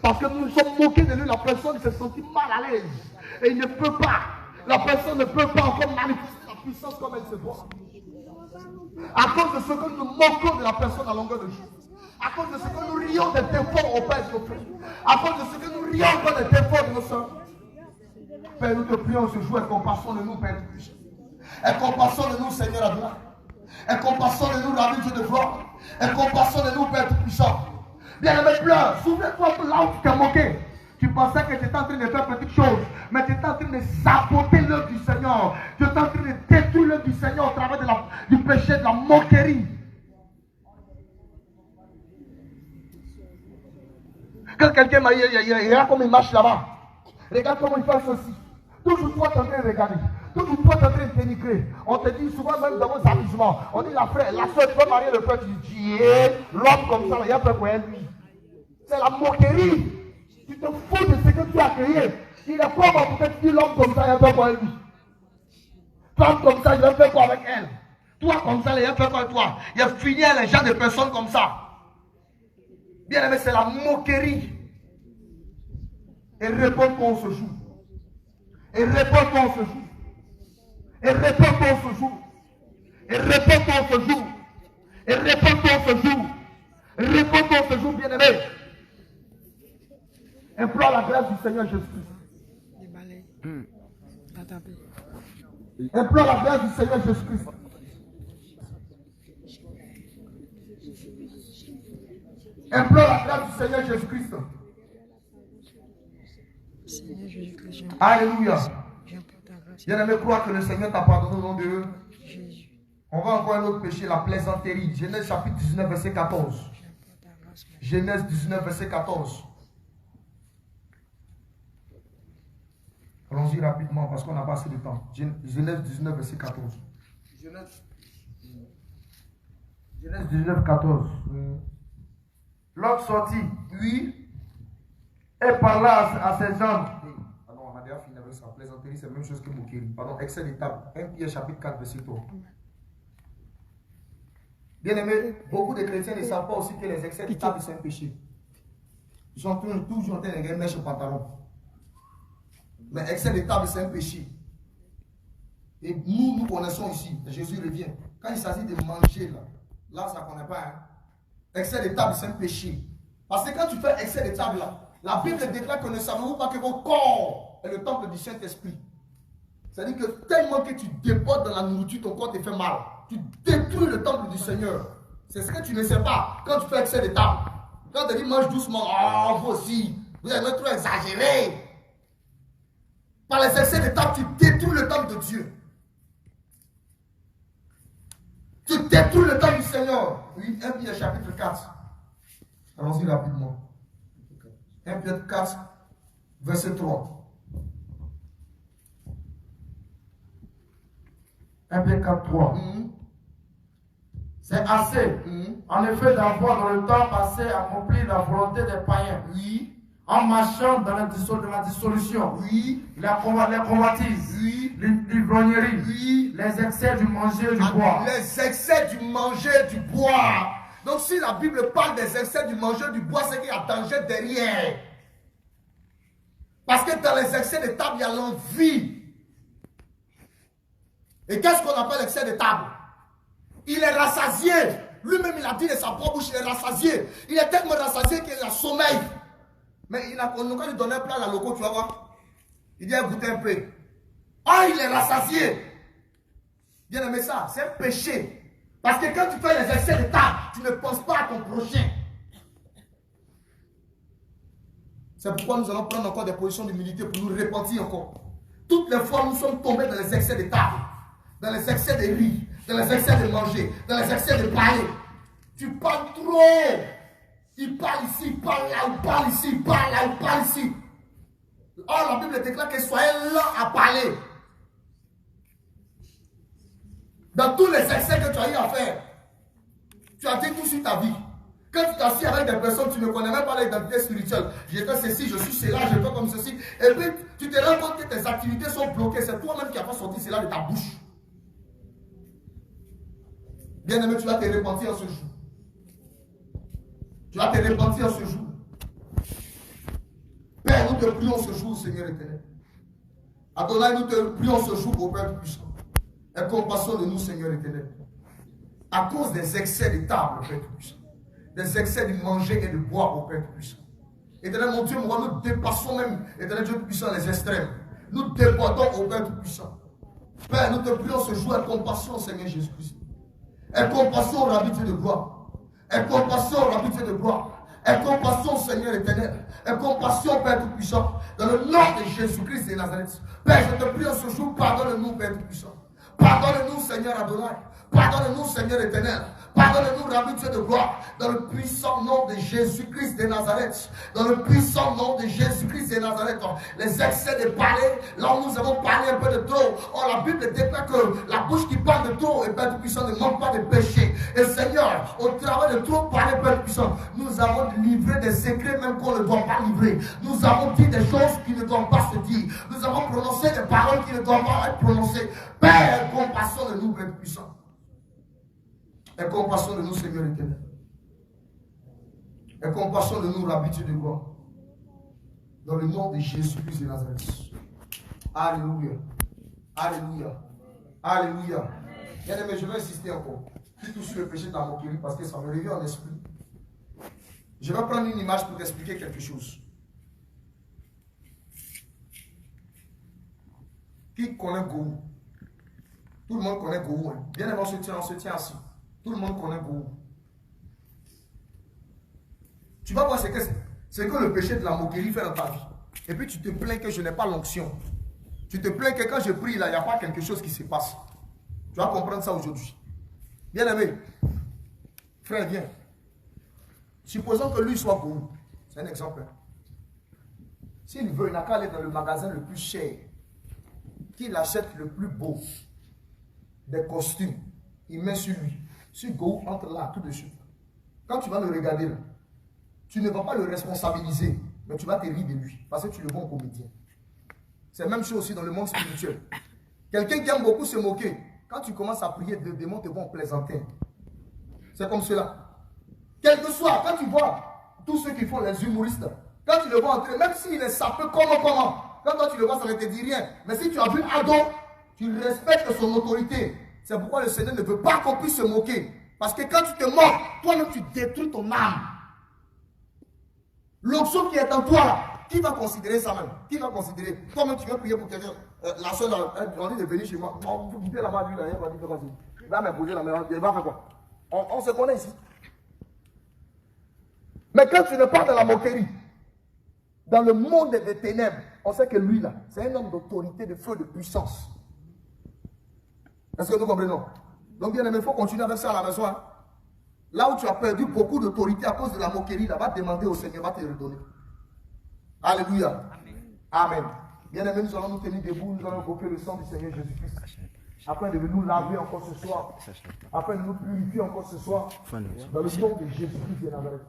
Parce que nous nous sommes moqués de lui, la personne s'est sentie mal à l'aise. Et il ne peut pas, la personne ne peut pas encore manifester la puissance comme elle se doit. À cause de ce que nous moquons de la personne à longueur de jour. À cause de ce que nous rions des défauts au Père de nos frères. À cause de ce que nous rions encore des défauts de nos soeurs. Père, nous te prions ce jour, aie compassion de nous, Père. Aie compassion de nous, Seigneur Adonai. Aie compassion de nous, Rabbi Dieu de gloire. Aie compassion de nous, Père Tout-Puissant. Bien-aimé, pleure. Souviens-toi là où tu t'es moqué. Tu pensais que tu étais en train de faire petites choses, mais tu étais en train de saboter l'œuvre du Seigneur. Tu étais en train de détruire l'œuvre du Seigneur au travers du péché de la moquerie. Quand quelqu'un m'a dit, regarde comment il marche là-bas. Regarde comment il fait ceci. Toujours toi, tu es en train de regarder. Toujours toi, tu es en train de dénigrer. On te dit souvent même dans vos amusements. On dit la soeur, tu peux marier le frère. Tu dis, l'homme comme ça, il y a peur pour elle, lui. C'est la moquerie. Tu te fous de ce que tu as créé. Il est pas pour te dire l'homme comme ça, il y a peur pour elle, lui. Femme comme ça, il va faire quoi avec elle? Toi comme ça, il va faire quoi avec toi? Il a fini les gens de personnes comme ça. Bien aimé, c'est la moquerie. Et réponds-toi ce jour. Et réponds-toi ce jour. Et réponds-toi ce jour. Et réponds-toi ce jour. Et réponds-toi ce jour. Et réponds-toi ce jour, bien aimé. Implore la grâce du Seigneur Jésus-Christ. Implore la grâce du Seigneur Jésus-Christ. Implore la grâce du Seigneur Jésus-Christ. Alléluia. Bien-aimé, crois que le Seigneur t'a pardonné au nom de eux. On va encore un autre péché, la plaisanterie. Genèse chapitre 19, verset 14. Genèse 19, verset 14. Allons-y rapidement parce qu'on n'a pas assez de temps. Genèse 19, verset 14. Genèse 19, 14. L'autre sortit, lui, et parla à ses hommes. Ah non, on a déjà fini avec ça. Plaisanterie, c'est la même chose que moquerie. Pardon, excès des tables. 1 Pierre chapitre 4, verset 3. Bien aimé, beaucoup de chrétiens ne savent pas aussi que les excès de table, c'est un péché. Ils sont toujours en train de remettre au pantalon. Mais excès de table, c'est un péché. Et nous connaissons ici, Jésus revient. Quand il s'agit de manger, là ça ne connaît pas. Hein. Excès de table, c'est un péché. Parce que quand tu fais excès de table, là, la Bible déclare que ne savez-vous pas que votre corps est le temple du Saint-Esprit. C'est-à-dire que tellement que tu débordes dans la nourriture, ton corps te fait mal. Tu détruis le temple du Seigneur. C'est ce que tu ne sais pas quand tu fais excès de table. Quand tu dis mange doucement, oh, vous aussi, vous avez trop exagéré. Par les excès de table, tu détruis le temple de Dieu. Tu détruis le temple du Seigneur. Oui, 1 Pierre chapitre 4. Allons-y rapidement. 1 Pierre 4, verset 3. 1 Pierre 4:3. C'est assez. En effet, d'avoir dans le temps passé accompli la volonté des païens. Oui. En marchant dans la dissolution. Oui. Les convoitises. Oui. L'ivrognerie. Oui. Les excès du manger et du bois. Les excès du manger et du bois. Donc si la Bible parle des excès du manger et du bois, c'est qu'il y a danger derrière. Parce que dans les excès de table, il y a l'envie. Et qu'est-ce qu'on appelle l'excès de table? Il est rassasié. Lui-même, il a dit de sa propre bouche, il est rassasié. Il est tellement rassasié qu'il a sommeil. Mais quand il donne un plat à la loco, tu vas voir. Il dit, goûter un peu. Ah, il est rassasié. Bien aimé ça, c'est un péché. Parce que quand tu fais les excès de table, tu ne penses pas à ton prochain. C'est pourquoi nous allons prendre encore des positions d'humilité pour nous repentir encore. Toutes les fois, nous sommes tombés dans les excès de table, dans les excès de riz, dans les excès de manger, dans les excès de parler. Tu parles trop. Il parle ici, il parle là, il parle ici, il parle là, il parle ici. Or, la Bible déclare que soyez lents à parler. Dans tous les excès que tu as eu à faire, tu as dit tout sur ta vie. Quand tu t'assis avec des personnes, tu ne connais même pas l'identité spirituelle. J'étais ceci, je suis cela, je fais comme ceci. Et puis, tu te rends compte que tes activités sont bloquées. C'est toi-même qui n'as pas sorti cela de ta bouche. Bien aimé, tu vas te repentir ce jour. Tu vas te repentir ce jour. Père, nous te prions ce jour, Seigneur éternel. Adonai, nous te prions ce jour, au Père puissant. Aie compassion de nous, Seigneur éternel. À cause des excès de table, Père puissant. Des excès de manger et de boire, au Père puissant. Éternel, mon Dieu, moi, nous dépassons même, éternel Dieu puissant, les extrêmes. Nous débordons, au Père puissant. Père, nous te prions ce jour, aie compassion, Seigneur Jésus-Christ. Aie compassion, Rabbi Dieu de gloire. Aie compassion, Rabbi Dieu de gloire. Aie compassion, Seigneur éternel. Aie compassion, Père Tout-Puissant. Dans le nom de Jésus-Christ de Nazareth. Père, je te prie en ce jour, pardonne-nous, Père Tout-Puissant. Pardonne-nous, Seigneur Adonai. Pardonne-nous, Seigneur éternel. Pardonne-nous, Rabbi Dieu de gloire. Dans le puissant nom de Jésus-Christ de Nazareth. Dans le puissant nom de Jésus-Christ de Nazareth. Les excès de parler, là où nous avons parlé un peu de trop. Or, la Bible déclare que la bouche qui parle de trop, et Père Tout-Puissant, ne manque pas de péché. Et Seigneur, au travail de trop parler, Père Tout-Puissant, nous avons livré des secrets même qu'on ne doit pas livrer. Nous avons dit des choses qui ne doivent pas se dire. Nous avons prononcé des paroles qui ne doivent pas être prononcées. Père, compassion de nous, Père Tout-Puissant. Aie compassion de nous, Seigneur éternel. Aie compassion de nous, Rabbi Dieu de gloire. Dans le nom de Jésus-Christ de Nazareth. Alléluia. Alléluia. Alléluia. Bien-aimé, je vais insister encore. Plutôt sur le péché de la moquerie parce que ça me revient en esprit. Je vais prendre une image pour t'expliquer quelque chose. Qui connaît Gou? Tout le monde connaît Gou. Hein? Bien-aimé, on se tient assis. Tout le monde connaît Gou. Tu vas voir ce que c'est. C'est que le péché de la moquerie fait dans ta vie. Et puis tu te plains que je n'ai pas l'onction. Tu te plains que quand je prie là, il n'y a pas quelque chose qui se passe. Tu vas comprendre ça aujourd'hui. Bien aimé, frère, viens. Supposons que lui soit Gou. C'est un exemple. S'il veut, il n'a qu'à aller dans le magasin le plus cher. Qu'il achète le plus beau. Des costumes. Il met sur lui. Si Gou entre là, tout de suite. Quand tu vas le regarder là, tu ne vas pas le responsabiliser, mais tu vas te rire de lui, parce que tu le vois en comédien. C'est la même chose aussi dans le monde spirituel. Quelqu'un qui aime beaucoup se moquer, quand tu commences à prier, des démons te vont plaisanter. C'est comme cela. Quel que soit, quand tu vois tous ceux qui font les humoristes, quand tu le vois entrer, même s'il est sapé comment, quand toi tu le vois, ça ne te dit rien. Mais si tu as vu Adam, tu respectes son autorité. C'est pourquoi le Seigneur ne veut pas qu'on puisse se moquer. Parce que quand tu te moques, toi-même tu détruis ton âme. L'onction qui est en toi là, qui va considérer ça même? Qui va considérer? Toi-même tu vas prier pour quelqu'un. La soeur elle dit de venir chez moi. Vous quittez la main, lui là, elle va dire quoi? Il va m'imposer la main, elle va faire quoi? On se connaît ici. Mais quand tu ne pas dans la moquerie, dans le monde des ténèbres, on sait que lui là, c'est un homme d'autorité, de feu, de puissance. Est-ce que nous comprenons? Donc bien aimé, il faut continuer avec ça à la maison. Hein? Là où tu as perdu beaucoup d'autorité à cause de la moquerie, là, va demander au Seigneur, va te redonner. Alléluia. Amen. Bien aimé, nous allons nous tenir debout, nous allons invoquer le sang du Seigneur Jésus-Christ. afin de nous laver encore ce soir, afin de nous purifier encore ce soir, dans le nom de Jésus-Christ de Nazareth.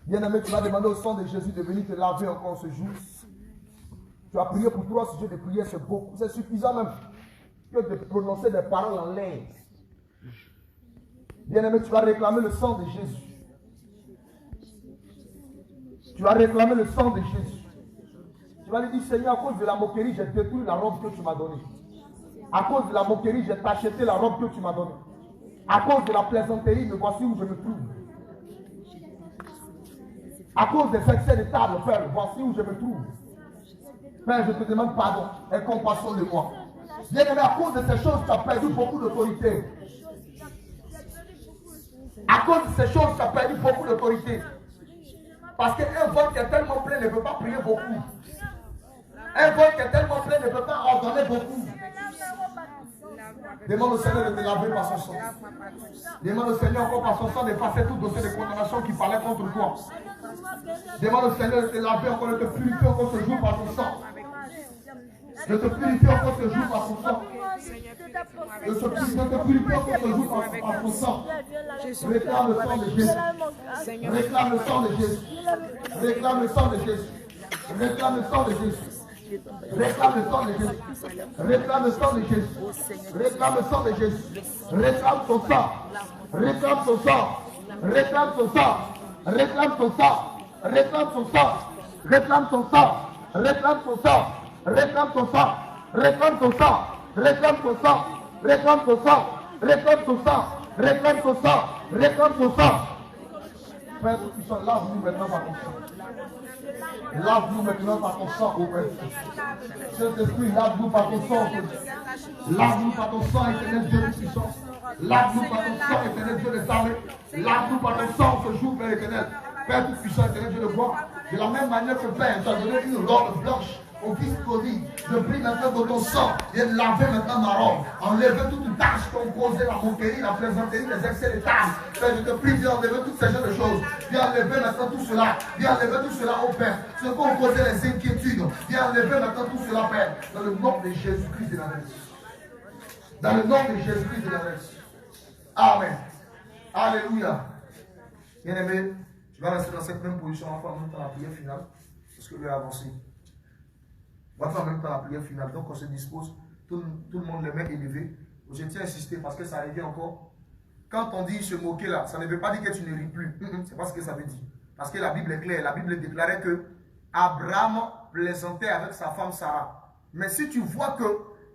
Bien-aimé, tu vas demander au sang de Jésus de venir te laver encore ce jour. Tu as prié pour 3 sujets de prière, c'est beaucoup, c'est suffisant même que de prononcer des paroles en l'air. Bien-aimé, tu vas réclamer le sang de Jésus. Tu vas réclamer le sang de Jésus. Tu vas lui dire, Seigneur, à cause de la moquerie, j'ai détruit la robe que tu m'as donnée. À cause de la moquerie, j'ai acheté la robe que tu m'as donnée. À cause de la plaisanterie, me voici où je me trouve. À cause des excès de table, Père, voici où je me trouve. Père, je te demande pardon et compassion de moi. Bien-aimé, à cause de ces choses, tu as perdu beaucoup d'autorité. À cause de ces choses, tu as perdu beaucoup d'autorité. Parce qu'un vote qui est tellement plein ne peut pas prier beaucoup. Un vote qui est tellement plein ne peut pas ordonner beaucoup. Demande au Seigneur de te laver par son sang. Demande au Seigneur encore par son sang d'effacer tout dossier de condamnation qui parlait contre toi. Demande au Seigneur de te laver encore, de te purifier encore ce jour par son sang. De te purifier encore ce jour par son sang. De te purifier encore ce jour par son sang. Réclame le sang de Jésus. Réclame le sang de Jésus. Réclame le sang de Jésus. Réclame le sang de Jésus. Réclame le sang de Jésus. Réclame le sang de Jésus. Réclame le sang de Jésus. Réclame son sang. Réclame son sang. Réclame son sang. Réclame son sang. Réclame son sang. Réclame son sang. Réclame son sang. Réclame son sang. Réclame son sang. Réclame son sang. Réclame son sang. Réclame son sang. Réclame son sang. Réclame son sang. Père tout-puissant, lave-nous maintenant par ton sang. Lave-nous maintenant par ton sang, ô Père. Saint-Esprit, lave-nous par ton sang, Père. Lave-nous par ton sang, éternel Dieu tout-puissant. Lave-nous par ton sang, éternel Dieu des armées. Lave-nous par ton sang ce jour, Père éternel. Père tout-puissant, éternel Dieu de gloire. De la même manière que Père, tu as donné une robe blanche au fils Cody. Je prie maintenant que ton sang vienne laver maintenant ma robe. Enlever toute tâche qui ont causé la moquerie, la plaisanterie, les excès de table. Père, je te prie, viens enlever toutes ces genres de choses. Viens enlever maintenant tout cela. Viens enlever tout cela, oh Père. Ce qui ont causé les inquiétudes. Viens enlever maintenant tout cela, Père. Dans le nom de Jésus-Christ de Nazareth. Dans le nom de Jésus-Christ de Nazareth. Amen. Alléluia. Bien-aimé, tu vas rester dans cette même position en même temps la prière finale. Parce que je vais avancer. On va faire en même temps la prière finale. Donc on se dispose. Tout le monde les mains élevées. Je tiens à insister parce que ça revient encore. Quand on dit se moquer là, ça ne veut pas dire que tu ne ris plus. C'est pas ce que ça veut dire. Parce que la Bible est claire. La Bible déclarait que Abraham plaisantait avec sa femme Sarah. Mais si tu vois que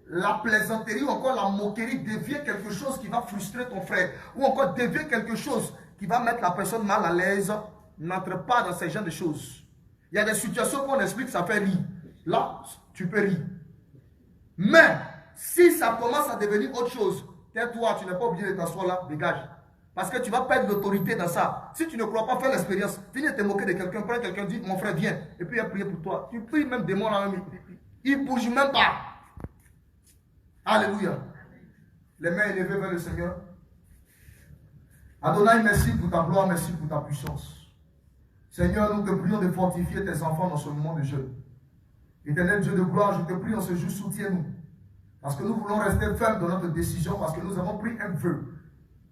la plaisanterie ou encore la moquerie devient quelque chose qui va frustrer ton frère, ou encore devient quelque chose qui va mettre la personne mal à l'aise, n'entre pas dans ce genre de choses. Il y a des situations qu'on explique, ça fait rire. Là, tu peux rire. Mais, si ça commence à devenir autre chose, tais-toi, tu n'es pas obligé de t'asseoir là, dégage. Parce que tu vas perdre l'autorité dans ça. Si tu ne crois pas faire l'expérience, finis de te moquer de quelqu'un, prends quelqu'un, dis, mon frère, viens. Et puis il a prié pour toi. Tu pries même des mots là, il ne bouge même pas. Alléluia. Les mains élevées vers le Seigneur. Adonai, merci pour ta gloire, merci pour ta puissance. Seigneur, nous te prions de fortifier tes enfants dans ce moment de jeûne. Éternel Dieu de gloire, je te prie en ce jour, soutiens-nous. Parce que nous voulons rester fermes dans notre décision, parce que nous avons pris un vœu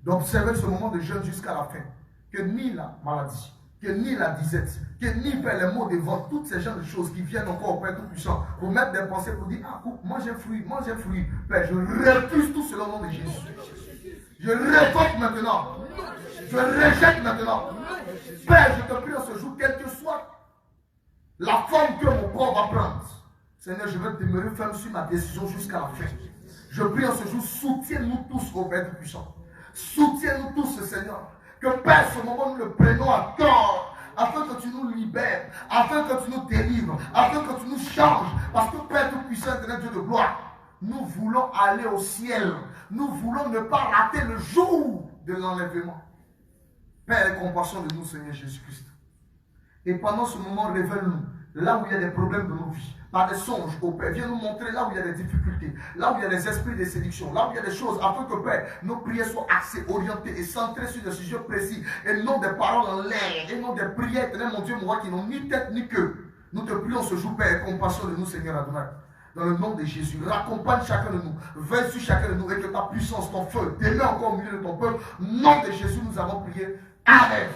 d'observer ce moment de jeûne jusqu'à la fin. Que ni la maladie, que ni la disette, que ni faire les mots de vote, toutes ces genres de choses qui viennent encore au Père Tout-Puissant, pour mettre des pensées, pour dire, ah, mangez fruit, Père, je refuse tout cela au nom de Jésus. Je révoque maintenant. Je rejette maintenant. Père, je te prie en ce jour, quelle que soit la forme que mon corps va prendre, Seigneur, je vais demeurer ferme sur ma décision jusqu'à la fin. Je prie en ce jour, soutiens-nous tous au Père Tout-Puissant. Soutiens-nous tous, Seigneur. Que Père, ce moment, nous le prenons à corps, afin que tu nous libères, afin que tu nous délivres, afin que tu nous changes. Parce que Père Tout-Puissant, éternel Dieu de gloire, nous voulons aller au ciel. Nous voulons ne pas rater le jour de l'enlèvement. Père, aie compassion de nous, Seigneur Jésus-Christ. Et pendant ce moment, révèle-nous là où il y a des problèmes de nos vies, par des songes, au Père. Viens nous montrer là où il y a des difficultés, là où il y a des esprits de séduction, là où il y a des choses, afin que, Père, nos prières soient axées, orientées et centrées sur des sujets précis, et non des paroles en l'air, et non des prières, éternel mon Dieu, moi, qui n'ont ni tête ni queue. Nous te prions ce jour, Père, compassion de nous, Seigneur Adonai. Dans le nom de Jésus, raccompagne chacun de nous, veille sur chacun de nous et que ta puissance, ton feu, demeure encore au milieu de ton peuple. Au nom de Jésus, nous avons prié. Amen.